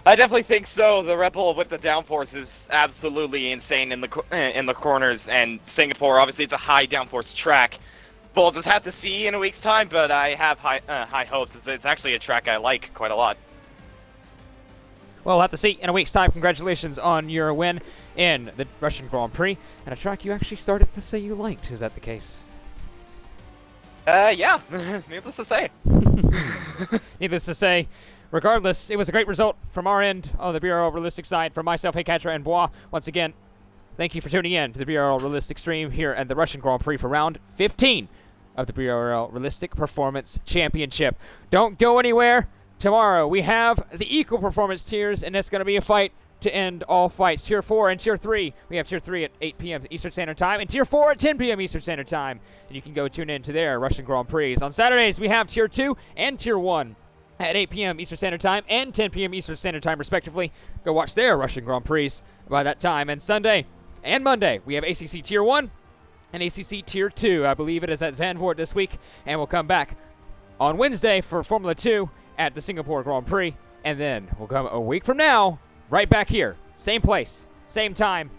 I definitely think so. The Red Bull with the downforce is absolutely insane in the corners, and Singapore, obviously, it's a high downforce track. We'll just have to see in a week's time, but I have high hopes. It's actually a track I like quite a lot. Well, we'll have to see in a week's time. Congratulations on your win in the Russian Grand Prix, and a track you actually started to say you liked. Is that the case? Yeah. Needless to say. Needless to say, regardless, it was a great result from our end on the BRL Realistic side. From myself, Heykatra, and Bois, once again, thank you for tuning in to the BRL Realistic stream here at the Russian Grand Prix for round 15 of the BRL Realistic Performance Championship. Don't go anywhere. Tomorrow, we have the equal performance tiers, and it's going to be a fight to end all fights. Tier 4 and Tier 3. We have Tier 3 at 8 p.m. Eastern Standard Time, and Tier 4 at 10 p.m. Eastern Standard Time. And you can go tune in to their Russian Grand Prix. On Saturdays, we have Tier 2 and Tier 1 at 8 p.m. Eastern Standard Time and 10 p.m. Eastern Standard Time, respectively. Go watch their Russian Grand Prix by that time. And Sunday and Monday, we have ACC Tier 1 and ACC Tier 2. I believe it is at Zandvoort this week, and we'll come back on Wednesday for Formula 2 at the Singapore Grand Prix. And then we'll come a week from now, right back here, same place, same time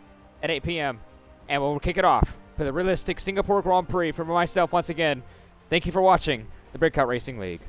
at 8 p.m. And we'll kick it off for the realistic Singapore Grand Prix. From myself, once again, thank you for watching the Breakout Racing League.